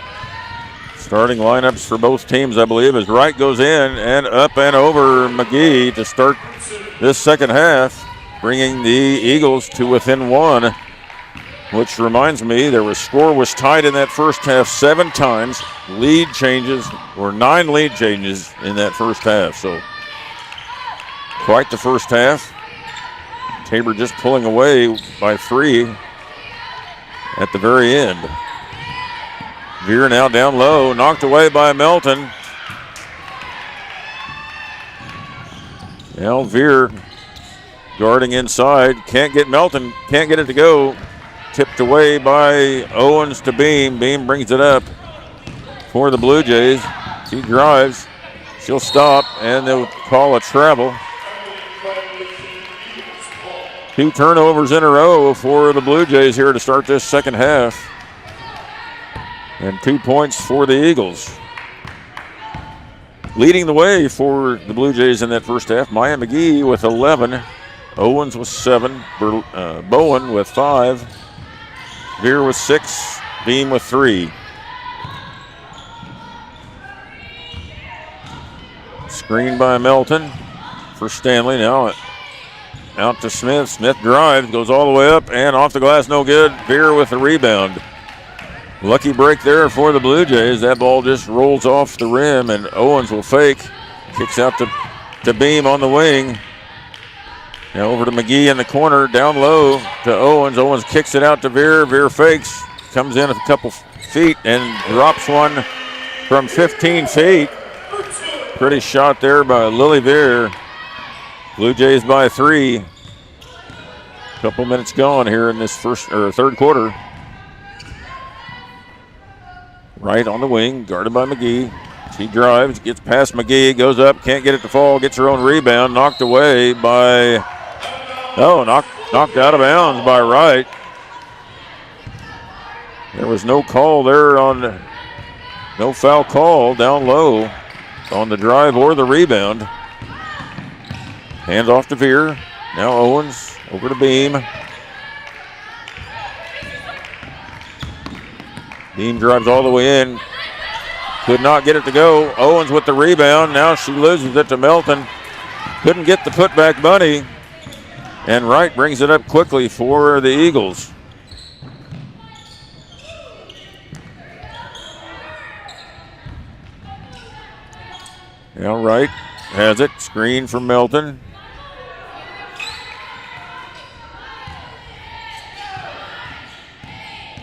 Starting lineups for both teams, I believe, as Wright goes in and up and over McGee to start this second half, bringing the Eagles to within 1. which reminds me score was tied in that first half 7 times. Lead changes, or 9 lead changes in that first half. So quite the first half. Tabor just pulling away by 3 at the very end. Veer now down low, knocked away by Melton. Now Veer guarding inside, can't get Melton, can't get it to go. Tipped away by Owens to Beam. Beam brings it up for the Blue Jays. She drives, she'll stop, and they'll call a travel. 2 turnovers in a row for the Blue Jays here to start this second half. And 2 points for the Eagles. Leading the way for the Blue Jays in that first half, Maya McGee with 11. Owens with 7. Bowen with 5. Veer with 6. Beam with 3. Screen by Melton for Stanley. Now out to Smith. Smith drives, goes all the way up and off the glass, no good. Veer with the rebound. Lucky break there for the Blue Jays. That ball just rolls off the rim and Owens will fake. Kicks out to Beam on the wing. Now over to McGee in the corner, down low to Owens. Owens kicks it out to Veer. Veer fakes, comes in a couple feet and drops one from 15 feet. Pretty shot there by Lily Veer. Blue Jays by 3. Couple minutes gone here in this third quarter. Right on the wing, guarded by McGee. She drives, gets past McGee, goes up, can't get it to fall, gets her own rebound, knocked away by, knocked out of bounds by Wright. There was no call there no foul call down low on the drive or the rebound. Hands off to Veer. Now Owens over to Beam. Beam drives all the way in. Could not get it to go. Owens with the rebound. Now she loses it to Melton. Couldn't get the putback bunny. And Wright brings it up quickly for the Eagles. Now Wright has it. Screen for Melton.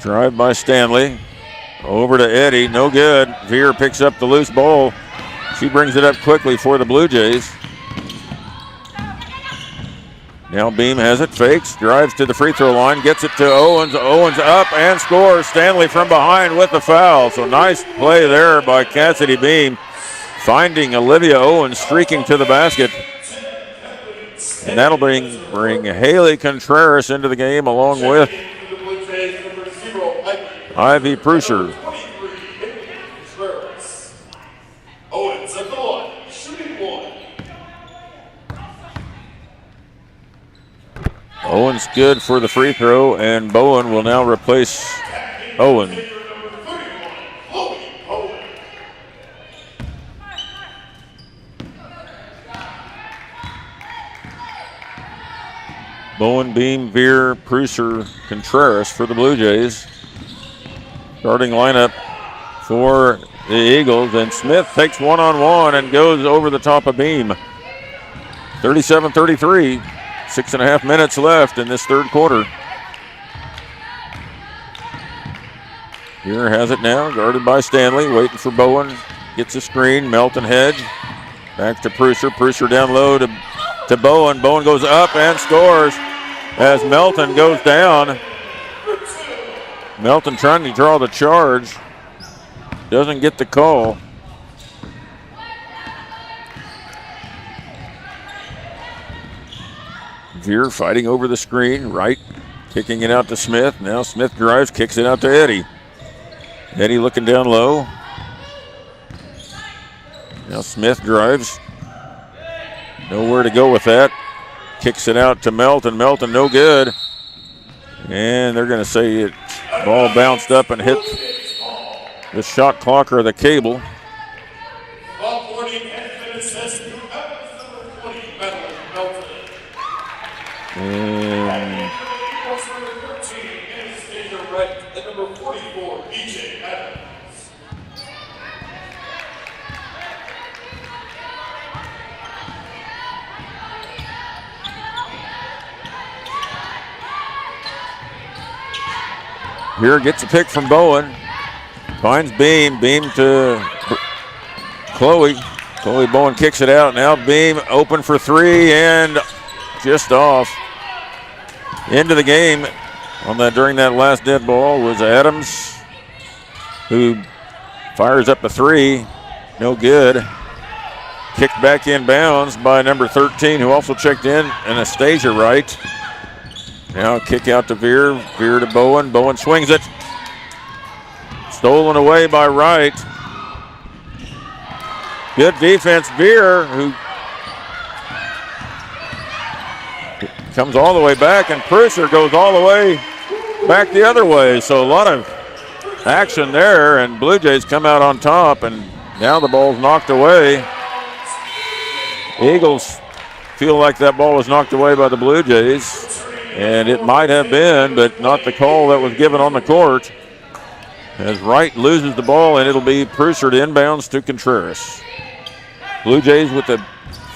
Drive by Stanley. Over to Eddie, no good. Veer picks up the loose ball. She brings it up quickly for the Blue Jays. Now Beam has it, fakes, drives to the free throw line, gets it to Owens. Owens up and scores. Stanley from behind with the foul. So nice play there by Cassidy Beam, finding Olivia Owens streaking to the basket. And that'll bring Haley Contreras into the game along with Ivy Prusher.
Owens at the line, shooting 1.
Owens good for the free throw, and Bowen will now replace Owen. Bowen, Beam, Veer, Prusser, Contreras for the Blue Jays. Starting lineup for the Eagles, and Smith takes one-on-one and goes over the top of Beam. 37-33, 6.5 minutes left in this third quarter. Here has it now, guarded by Stanley, waiting for Bowen. Gets a screen, Melton hedge. Back to Prusser, Prusser down low to Bowen. Bowen goes up and scores as Melton goes down. Melton trying to draw the charge. Doesn't get the call. Veer fighting over the screen. Wright kicking it out to Smith. Now Smith drives, kicks it out to Eddie. Eddie looking down low. Now Smith drives. Nowhere to go with that. Kicks it out to Melton. Melton no good. And they're going to say it. Ball bounced up and hit the shot clock or the cable. And
right at number 44, BJ Adams.
Here gets a pick from Bowen. Finds Beam. Beam to Chloe. Chloe Bowen kicks it out. Now Beam open for three and just off. Into the game on that during that last dead ball was Adams, who fires up a three. No good. Kicked back in bounds by number 13, who also checked in, Anastasia Wright. Now a kick out to Veer. Veer to Bowen. Bowen swings it. Stolen away by Wright. Good defense. Veer, who comes all the way back, and Prusser goes all the way back the other way. So a lot of action there, and Blue Jays come out on top, and now the ball's knocked away. Eagles feel like that ball was knocked away by the Blue Jays, and it might have been, but not the call that was given on the court. As Wright loses the ball, and it'll be Prusser to inbounds to Contreras. Blue Jays with a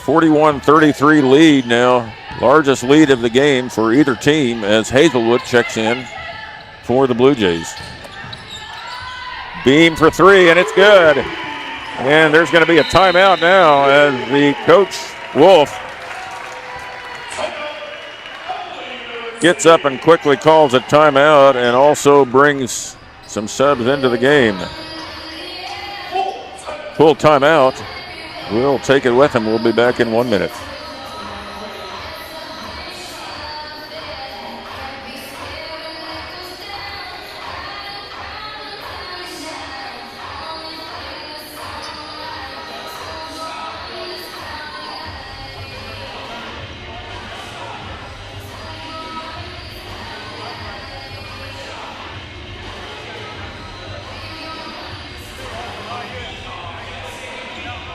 41-33 lead now, largest lead of the game for either team, as Hazelwood checks in for the Blue Jays. Beam for three, and it's good. And there's going to be a timeout now as the coach, Wolf, gets up and quickly calls a timeout and also brings some subs into the game. Full timeout. We'll take it with him. We'll be back in 1 minute.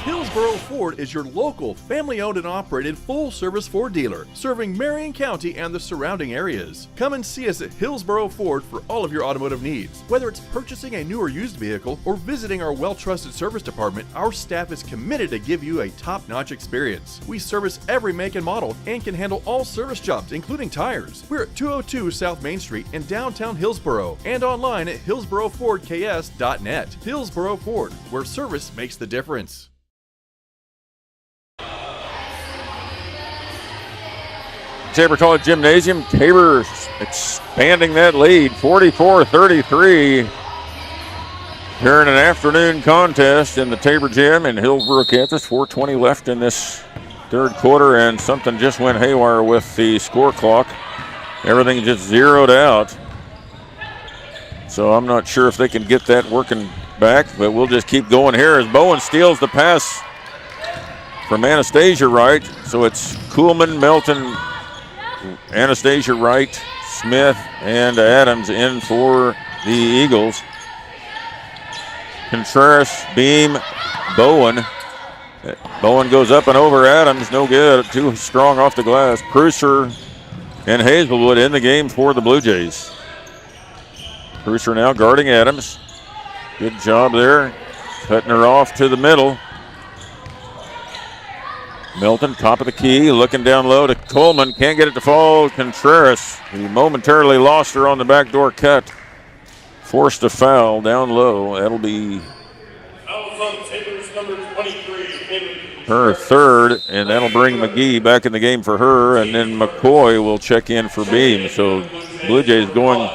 Hillsboro Ford is your local, family-owned and operated full-service Ford dealer, serving Marion County and the surrounding areas. Come and see us at Hillsboro Ford for all of your automotive needs. Whether it's purchasing a new or used vehicle or visiting our well-trusted service department, our staff is committed to give you a top-notch experience. We service every make and model and can handle all service jobs, including tires. We're at 202 South Main Street in downtown Hillsboro and online at hillsborofordks.net. Hillsboro Ford, where service makes the difference.
Tabor College Gymnasium. Tabor expanding that lead, 44-33. Here in an afternoon contest in the Tabor Gym in Hillsboro, Kansas. 4:20 left in this third quarter, and something just went haywire with the score clock. Everything just zeroed out. So I'm not sure if they can get that working back, but we'll just keep going here as Bowen steals the pass from Anastasia Wright. So it's Kuhlman, Melton, Anastasia Wright, Smith, and Adams in for the Eagles. Contreras, Beam, Bowen. Bowen goes up and over Adams, no good, too strong off the glass. Prusser and Hazelwood in the game for the Blue Jays. Prusser now guarding Adams. Good job there, cutting her off to the middle. Milton, top of the key, looking down low to Coleman. Can't get it to fall. Contreras, who momentarily lost her on the backdoor cut, forced a foul down low. That'll be her third, and that'll bring McGee back in the game for her, and then McCoy will check in for Beam. So Blue Jays going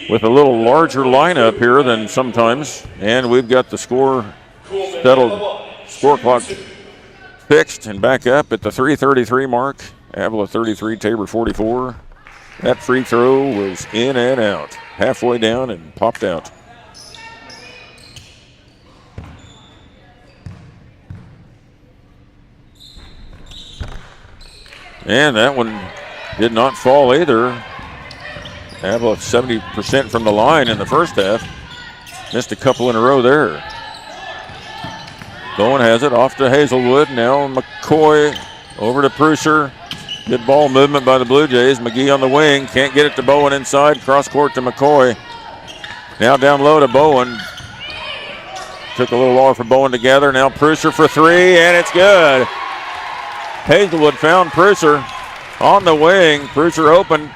with a little larger lineup here than sometimes, and we've got the score settled, score clock fixed and back up at the 3:33 mark. Avila 33, Tabor 44. That free throw was in and out, halfway down and popped out. And that one did not fall either. Avila 70% from the line in the first half. Missed a couple in a row there. Bowen has it off to Hazelwood. Now McCoy over to Prusser. Good ball movement by the Blue Jays. McGee on the wing. Can't get it to Bowen inside. Cross court to McCoy. Now down low to Bowen. Took a little while for Bowen to gather. Now Prusser for three, and it's good. Hazelwood found Prusser on the wing. Prusser open.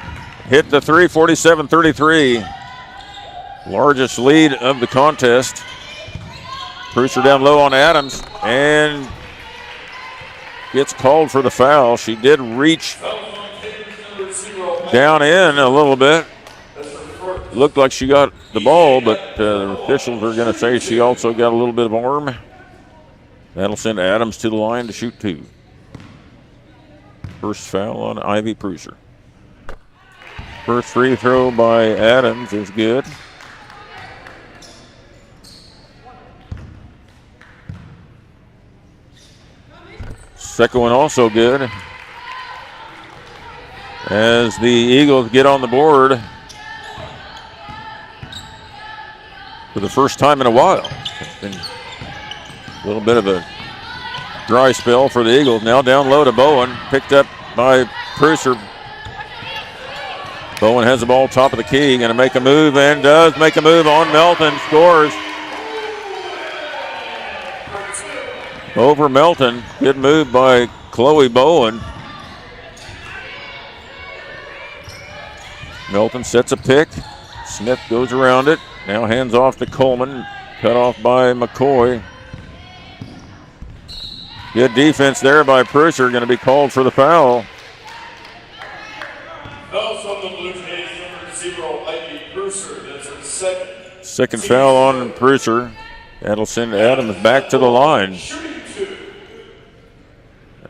Hit the three, 47-33. Largest lead of the contest. Prusser down low on Adams and gets called for the foul. She did reach down in a little bit. Looked like she got the ball, but the officials are going to say she also got a little bit of arm. That'll send Adams to the line to shoot two. First foul on Ivy Prusser. First free throw by Adams is good. Second one also good. As the Eagles get on the board for the first time in a while. It's been a little bit of a dry spell for the Eagles. Now down low to Bowen. Picked up by Prusser. Bowen has the ball top of the key. Going to make a move and does make a move on Melton. Scores. Over Melton. Good move by Chloe Bowen. Melton sets a pick. Smith goes around it. Now hands off to Coleman. Cut off by McCoy. Good defense there by Prusser. Going to be called for the foul.
Fouls on the Blue Jays, number 0, Ivy Prusser. That's her second.
Second foul on Prusser. That'll send Adams back to the line.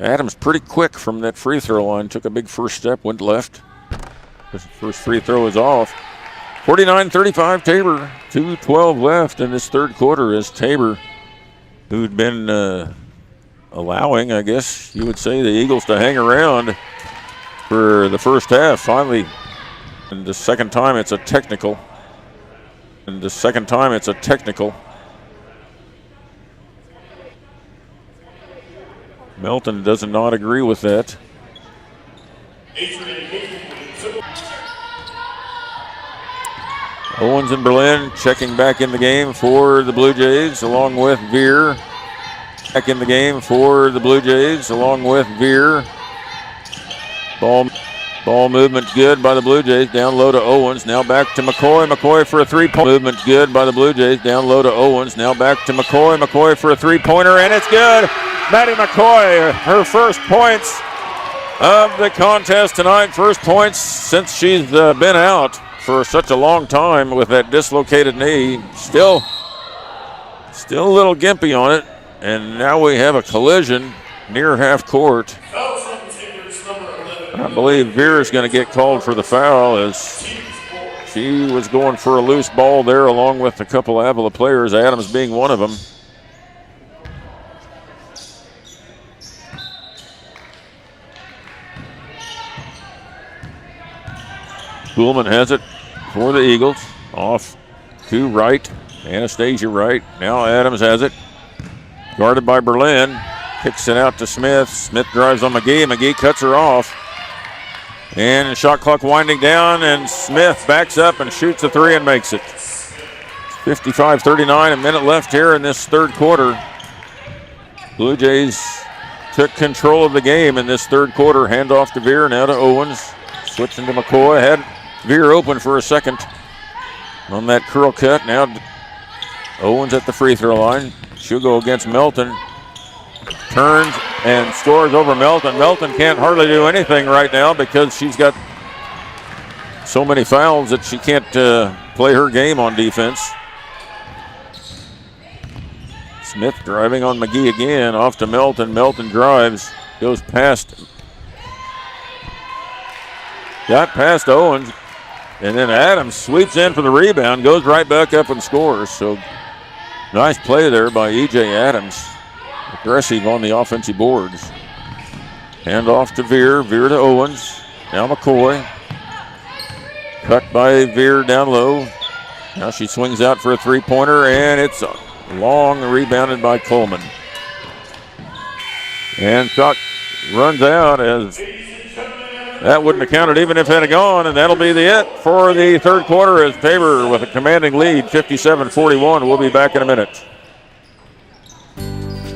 Adams pretty quick from that free throw line. Took a big first step, went left. His first free throw is off. 49-35 Tabor. 2:12 left in this third quarter as Tabor, who'd been allowing, I guess you would say, the Eagles to hang around for the first half. Finally, and the second time it's a technical. Melton does not agree with that. Owens and Berlin checking back in the game for the Blue Jays along with Veer. Back in the game for the Blue Jays along with Veer. Ball movement good by the Blue Jays. Down low to Owens. Now back to McCoy. McCoy for a three-point. Movement good by the Blue Jays. Down low to Owens. Now back to McCoy. McCoy for a three-pointer, and it's good. Maddie McCoy, her first points of the contest tonight. First points since she's been out for such a long time with that dislocated knee. Still a little gimpy on it. And now we have a collision near half court. I believe Veer is going to get called for the foul as she was going for a loose ball there along with a couple of Avila players, Adams being one of them. Kuhlman has it for the Eagles. Off to right. Anastasia right. Now Adams has it. Guarded by Berlin. Kicks it out to Smith. Smith drives on McGee. McGee cuts her off. And the shot clock winding down, and Smith backs up and shoots a three and makes it. 55-39, a minute left here in this third quarter. Blue Jays took control of the game in this third quarter. Handoff to Veer, now to Owens. Switching to McCoy. Had Veer open for a second on that curl cut. Now Owens at the free throw line. She'll go against Melton. Turns and scores over Melton. Melton can't hardly do anything right now because she's got so many fouls that she can't play her game on defense. Smith driving on McGee again. Off to Melton. Melton drives. Goes past. Got past Owens. And then Adams sweeps in for the rebound. Goes right back up and scores. So nice play there by E.J. Adams. Aggressive on the offensive boards. Hand off to Veer. Veer to Owens. Now McCoy. Cut by Veer down low. Now she swings out for a three-pointer, and it's long, rebounded by Coleman. And shot runs out as That wouldn't have counted even if it had gone, and that'll be it for the third quarter as Tabor with a commanding lead, 57-41. We'll be back in a minute.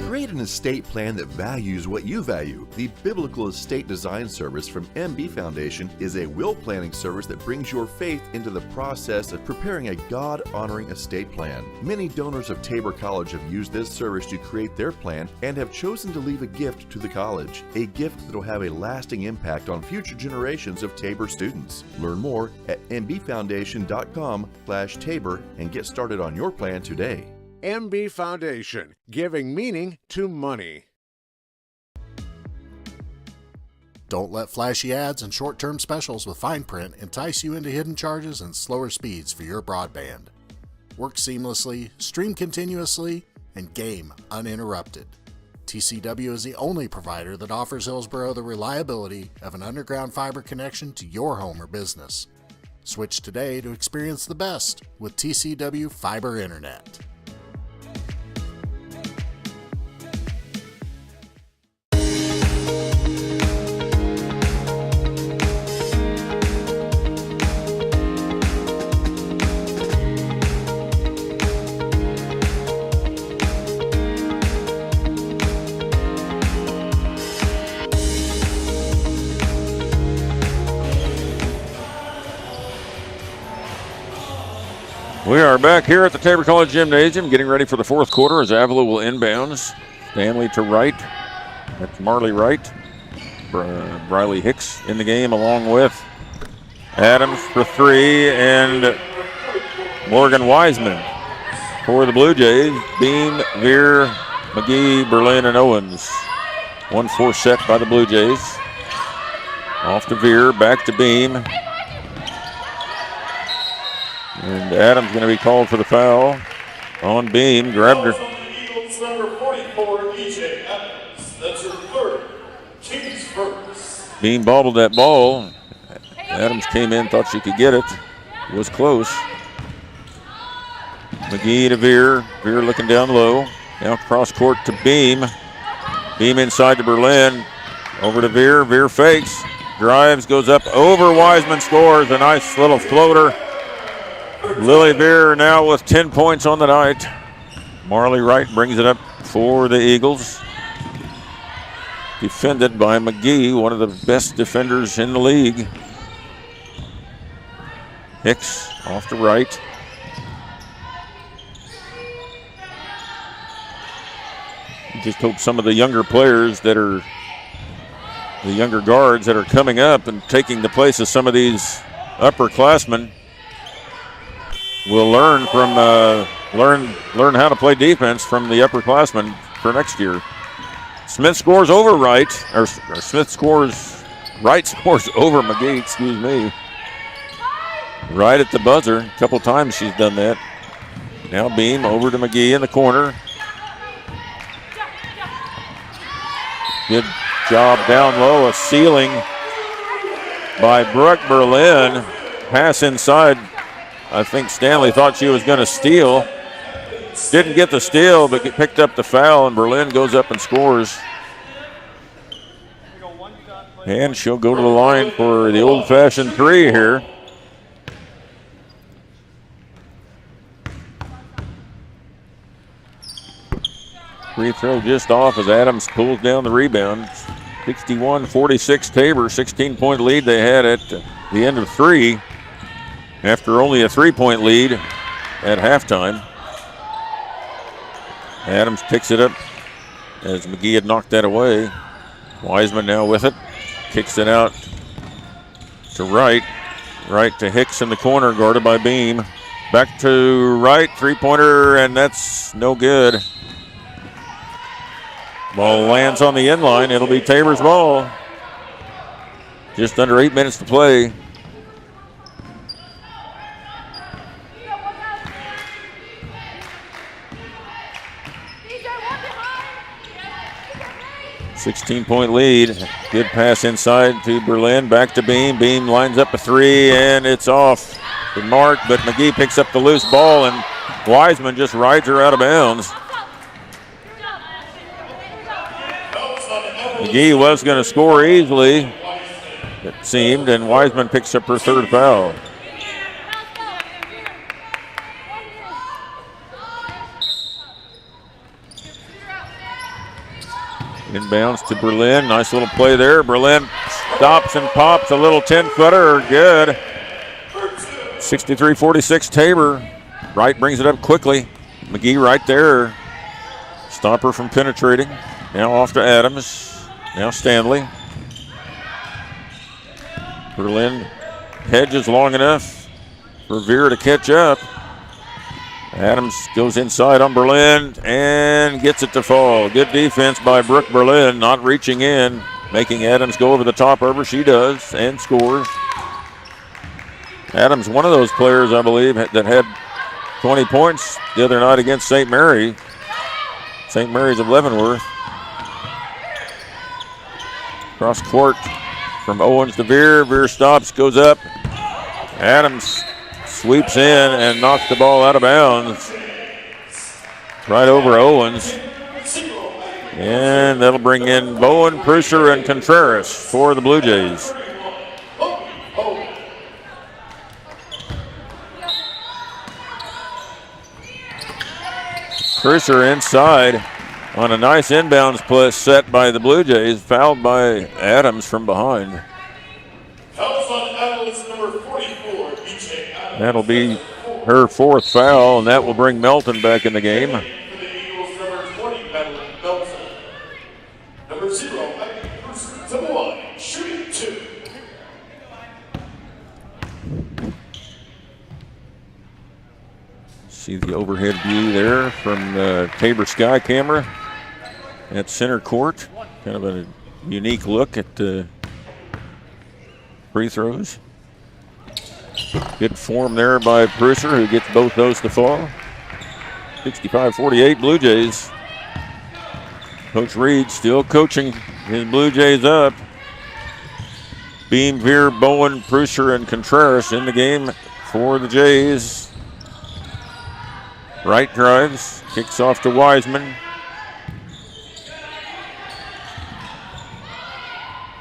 Create an estate plan that values what you value. The Biblical Estate Design Service from MB Foundation is a will planning service that brings your faith into the process of preparing a God-honoring estate plan. Many donors of Tabor College have used this service to create their plan and have chosen to leave a gift to the college, a gift that will have a lasting impact on future generations of Tabor students. Learn more at mbfoundation.com/Tabor and get started on your plan today.
MB Foundation, giving meaning to money.
Don't let flashy ads and short-term specials with fine print entice you into hidden charges and slower speeds for your broadband. Work seamlessly, stream continuously, and game uninterrupted. TCW is the only provider that offers Hillsboro the reliability of an underground fiber connection to your home or business. Switch today to experience the best with TCW Fiber Internet.
We are back here at the Tabor College Gymnasium getting ready for the fourth quarter as Avila will inbounds. Stanley to right. That's Marley Wright. Briley Hicks in the game along with Adams for three and Morgan Wiseman for the Blue Jays. Beam, Veer, McGee, Berlin, and Owens. 1-4 set by the Blue Jays. Off to Veer, back to Beam. And Adams going to be called for the foul on Beam. Grabbed her.
Eagles number 44, EJ Adams. That's her third. Kings first.
Beam bobbled that ball. Adams came in, thought she could get it. Was close. McGee to Veer. Veer looking down low. Now cross court to Beam. Beam inside to Berlin. Over to Veer. Veer fakes. Drives, goes up over Wiseman, scores. A nice little floater. Lily Veer now with 10 points on the night. Marley Wright brings it up for the Eagles. Defended by McGee, one of the best defenders in the league. Hicks off to Wright. You just hope some of the younger players that are the younger guards that are coming up and taking the place of some of these upperclassmen will learn from learn how to play defense from the upperclassmen for next year. Smith scores over Wright, or Smith scores, Wright scores over McGee, excuse me. Right at the buzzer. A couple times she's done that. Now Beam over to McGee in the corner. Good job down low, a ceiling by Brooke Berlin. Pass inside. I think Stanley thought she was going to steal. Didn't get the steal, but picked up the foul, and Berlin goes up and scores. And she'll go to the line for the old-fashioned three here. Free throw just off as Adams pulls down the rebound. 61-46 Tabor, 16-point lead they had at the end of three. After only a 3-point lead at halftime. Adams picks it up as McGee had knocked that away. Wiseman now with it. Kicks it out to Wright. Wright to Hicks in the corner, guarded by Beam. Back to Wright, three-pointer, and that's no good. Ball lands on the end line. It'll be Tabor's ball. Just under 8 minutes to play. 16-point lead. Good pass inside to Berlin. Back to Beam. Beam lines up a three, and it's off the mark, but McGee picks up the loose ball, and Wiseman just rides her out of bounds. McGee was going to score easily, it seemed, and Wiseman picks up her third foul. Inbounds to Berlin. Nice little play there. Berlin stops and pops a little 10-footer. Good. 63-46 Tabor. Wright brings it up quickly. McGee right there. Stop her from penetrating. Now off to Adams. Now Stanley. Berlin hedges long enough for Veer to catch up. Adams goes inside on Berlin and gets it to fall. Good defense by Brooke Berlin, not reaching in, making Adams go over the top of her. She does and scores. Adams, one of those players, I believe, that had 20 points the other night against St. Mary. St. Mary's of Leavenworth. Cross court from Owens to Veer. Veer stops, goes up. Adams sweeps in and knocks the ball out of bounds. Right over Owens. And that'll bring in Bowen, Prusser, and Contreras for the Blue Jays. Prusser inside on a nice inbounds play set by the Blue Jays, fouled by Adams from behind.
Fouls on Avila's number 44, BJ Adams.
That'll be her fourth foul, and that will bring Melton back in the game.
For the Eagles, number 20, Madeline Melton. Number 0, Ivy Bruce to the line, shooting 2.
See the overhead view there from the Tabor Sky camera at center court. Kind of a unique look at the free throws. Good form there by Prusser, who gets both those to fall. 65-48 Blue Jays. Coach Reed still coaching his Blue Jays up. Beam, Veer, Bowen, Prusser, and Contreras in the game for the Jays. Wright drives, kicks off to Wiseman.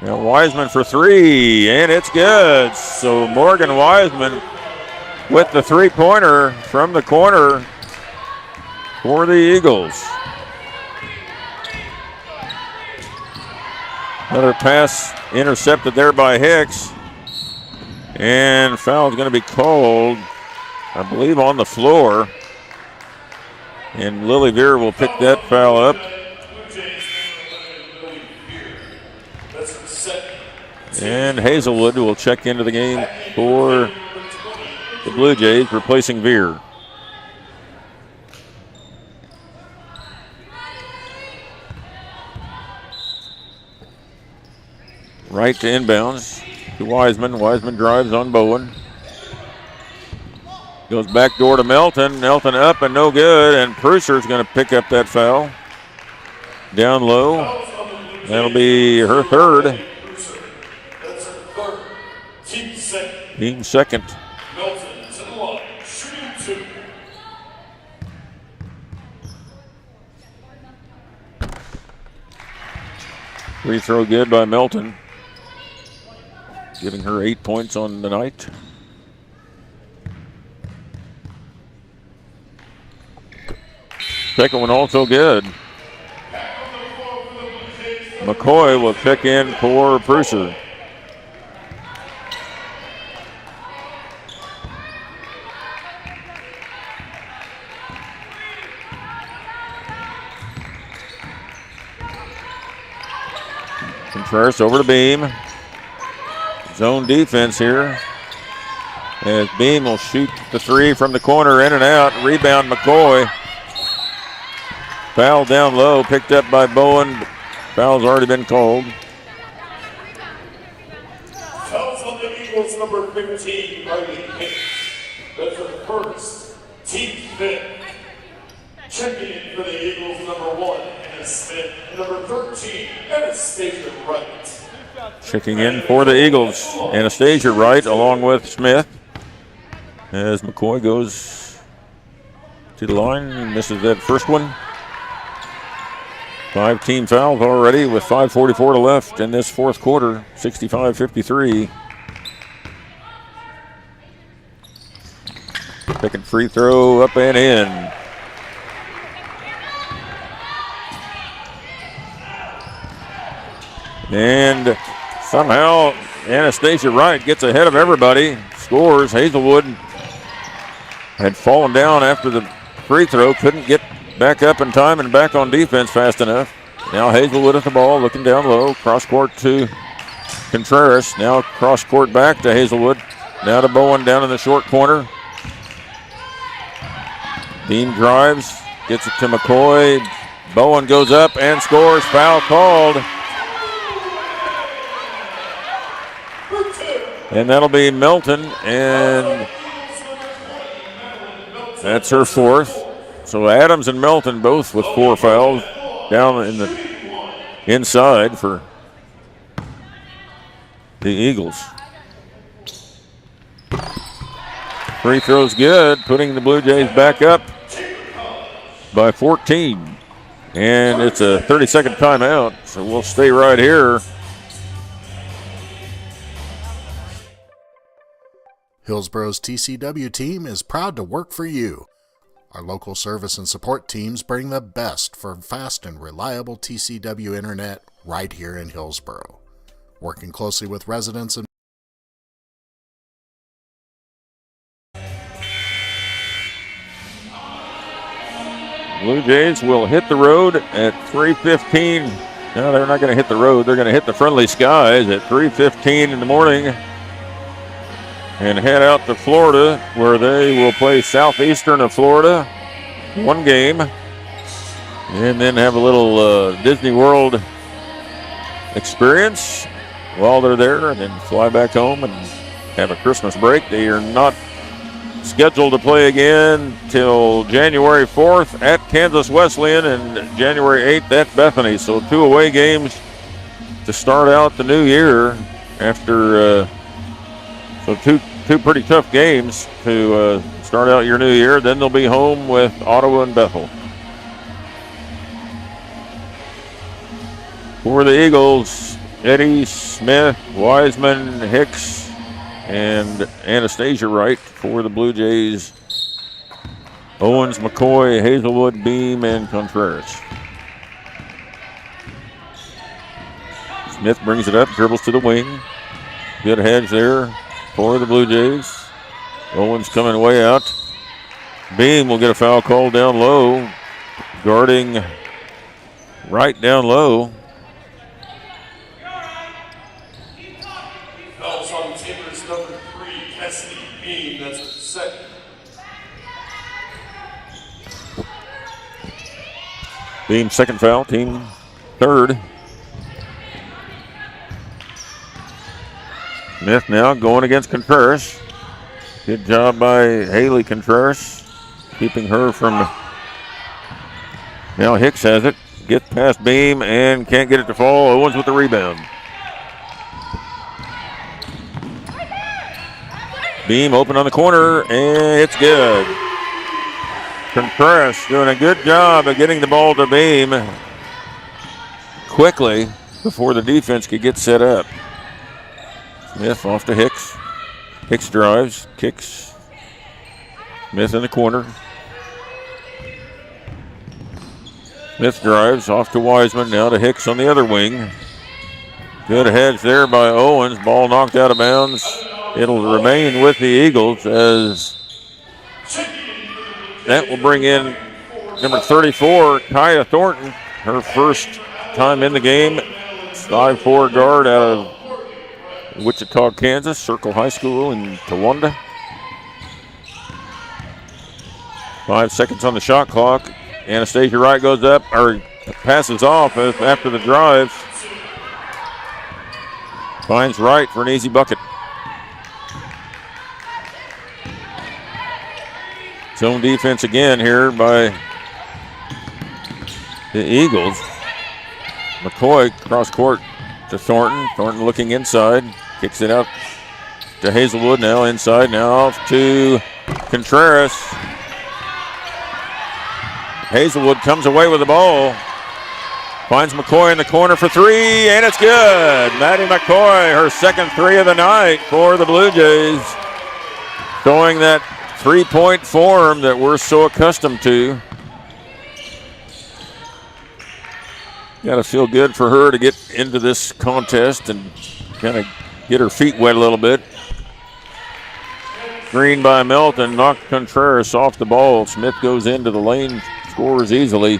Now Wiseman for three, and it's good. So Morgan Wiseman with the three-pointer from the corner for the Eagles. Another pass intercepted there by Hicks. And foul is going to be called, I believe, on the floor. And Lily Veer will pick that foul up. And Hazelwood will check into the game for the Blue Jays, replacing Veer. Right to inbounds to Wiseman. Wiseman drives on Bowen. Goes back door to Melton. Melton up and no good. And Prusser's going to pick up that foul. Down low. That'll be her third. Team second.
Melton to the line, shooting 2.
Free throw good by Melton. Giving her 8 points on the night. Second one also good. McCoy will check in for Prusser. Contreras over to Beam. Zone defense here. As Beam will shoot the three from the corner, in and out. Rebound McCoy. Foul down low, picked up by Bowen. Foul's already been called.
Fouls on the Eagles, number 15, Riley Hicks. That's her first, team fifth. Checking in for the Eagles, number 1, Anna Smith. Number 13, Anastasia Wright.
Checking in for the Eagles, Anastasia Wright along with Smith. As McCoy goes to the line and misses that first one. 5 team fouls already with 5:44 to left in this fourth quarter, 65-53. Second free throw up and in. And somehow Anastasia Wright gets ahead of everybody, scores. Hazelwood had fallen down after the free throw, couldn't get back up in time and back on defense fast enough. Now Hazelwood at the ball, looking down low, cross court to Contreras. Now cross court back to Hazelwood. Now to Bowen down in the short corner. Beam drives, gets it to McCoy. Bowen goes up and scores. Foul called. And that'll be Melton, and that's her fourth. So Adams and Melton both with 4 fouls down in the inside for the Eagles. Free throw's good, putting the Blue Jays back up by 14. And it's a 30-second timeout, so we'll stay right here.
Hillsboro's TCW team is proud to work for you. Our local service and support teams bring the best for fast and reliable TCW internet right here in Hillsboro. Working closely with residents and
Blue Jays will hit the road at 3:15. No, they're not going to hit the road. They're going to hit the Friendly Skies at 3:15 in the morning and head out to Florida, where they will play Southeastern of Florida, 1 game, and then have a little Disney World experience while they're there, and then fly back home and have a Christmas break. They are not scheduled to play again till January 4th at Kansas Wesleyan and January 8th at Bethany. So 2 away games to start out the new year after so two pretty tough games to start out your new year. Then they'll be home with Ottawa and Bethel. For the Eagles, Eddie, Smith, Wiseman, Hicks, and Anastasia Wright. For the Blue Jays, Owens, McCoy, Hazelwood, Beam, and Contreras. Smith brings it up, dribbles to the wing. Good hedge there for the Blue Jays. Owens coming way out. Beam will get a foul call down low. Guarding right down low.
Fouls on Tabor's number 3, Cassidy Beam. That's her second.
Beam second foul, team third. Smith now going against Contreras. Good job by Haley Contreras, keeping her from. Now Hicks has it. Gets past Beam and can't get it to fall. Owens with the rebound. Beam open on the corner, and it's good. Contreras doing a good job of getting the ball to Beam quickly before the defense could get set up. Smith off to Hicks. Hicks drives, kicks. Smith in the corner. Smith drives off to Wiseman, now to Hicks on the other wing. Good hedge there by Owens. Ball knocked out of bounds. It'll remain with the Eagles as that will bring in number 34, Kaya Thornton, her first time in the game. 5'4" guard out of Wichita, Kansas, Circle High School in Towanda. 5 seconds on the shot clock. Anastasia Wright goes up, or passes off after the drive. Finds Wright for an easy bucket. Zone defense again here by the Eagles. McCoy cross court to Thornton. Thornton looking inside. Kicks it out to Hazelwood, now inside, now off to Contreras. Hazelwood comes away with the ball. Finds McCoy in the corner for three, and it's good. Maddie McCoy, her second three of the night for the Blue Jays. Showing that three-point form that we're so accustomed to. Got to feel good for her to get into this contest and kind of get her feet wet a little bit. Screen by Melton, knocked Contreras off the ball. Smith goes into the lane, scores easily.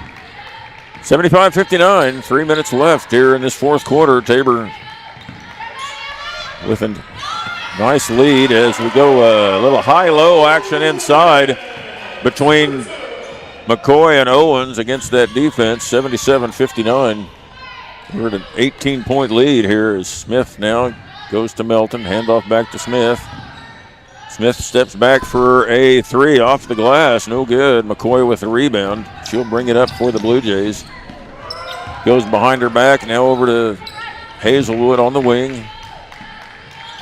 75-59, 3 minutes left here in this fourth quarter. Tabor with a nice lead as we go a little high-low action inside between McCoy and Owens against that defense, 77-59. We're at an 18-point lead here as Smith now goes to Melton, handoff back to Smith. Smith steps back for a three off the glass, no good. McCoy with a rebound. She'll bring it up for the Blue Jays. Goes behind her back, now over to Hazelwood on the wing.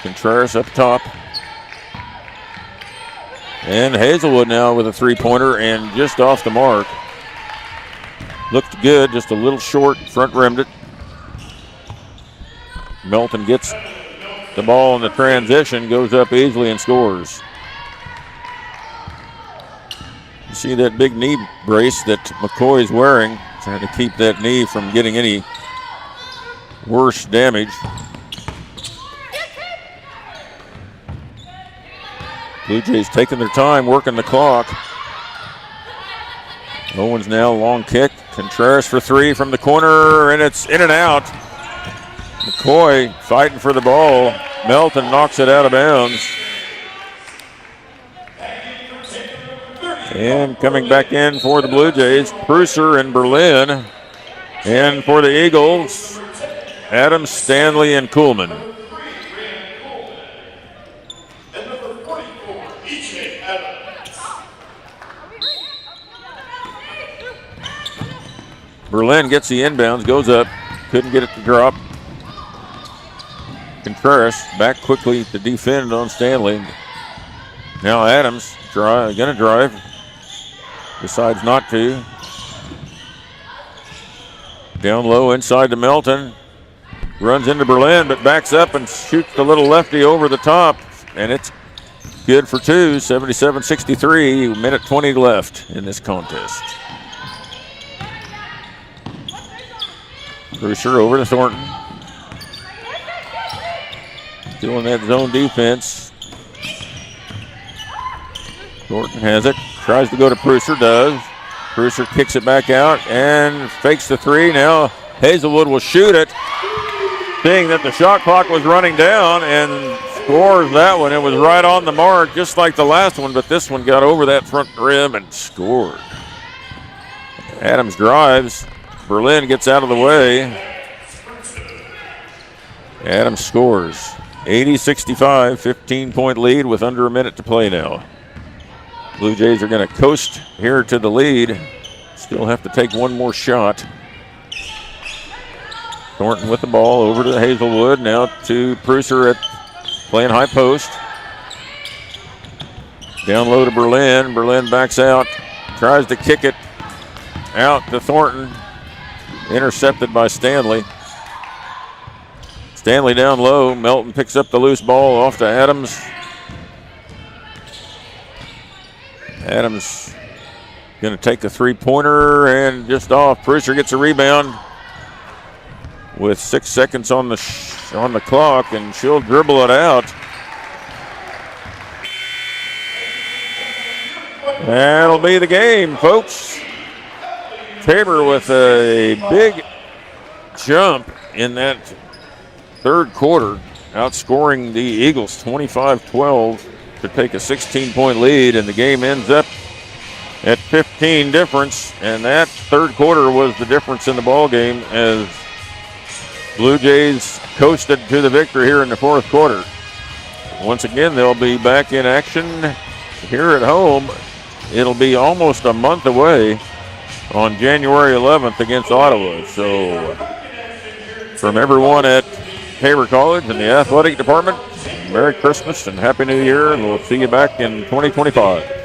Contreras up top. And Hazelwood now with a three-pointer and just off the mark. Looked good, just a little short, front rimmed it. Melton gets the ball in the transition, goes up easily and scores. You see that big knee brace that McCoy's wearing, trying to keep that knee from getting any worse damage. Blue Jays taking their time, working the clock. Owens now, long kick. Contreras for three from the corner, and it's in and out. McCoy fighting for the ball. Melton knocks it out of bounds. And coming back in for the Blue Jays, Prusser and Berlin. And for the Eagles, Adams, Stanley, and Kuhlman. Berlin gets the inbounds, goes up, couldn't get it to drop. Contreras back quickly to defend on Stanley. Now Adams gonna drive, decides not to. Down low inside to Melton. Runs into Berlin, but backs up and shoots the little lefty over the top, and it's good for two. 77-63, minute 20 left in this contest. Prusser over to Thornton. Doing that zone defense. Thornton has it. Tries to go to Prusser, does. Prusser kicks it back out and fakes the three. Now Hazelwood will shoot it. Seeing that the shot clock was running down and scores that one. It was right on the mark, just like the last one, but this one got over that front rim and scored. Adams drives. Berlin gets out of the way. Adams scores. 80-65, 15-point lead with under a minute to play now. Blue Jays are going to coast here to the lead. Still have to take one more shot. Thornton with the ball over to Hazelwood. Now to Prusser at playing high post. Down low to Berlin. Berlin backs out. Tries to kick it out to Thornton. Intercepted by Stanley. Stanley down low. Melton picks up the loose ball off to Adams. Adams going to take the three-pointer and just off. Prusser gets a rebound with 6 seconds on the clock, and she'll dribble it out. That'll be the game, folks. Tabor with a big jump in that third quarter, outscoring the Eagles 25-12 to take a 16-point lead, and the game ends up at 15 difference, and that third quarter was the difference in the ball game as Blue Jays coasted to the victory here in the fourth quarter. Once again, they'll be back in action here at home. It'll be almost a month away on January 11th against Ottawa. So from everyone at Tabor College and the athletic department, Merry Christmas and Happy New Year, and we'll see you back in 2025.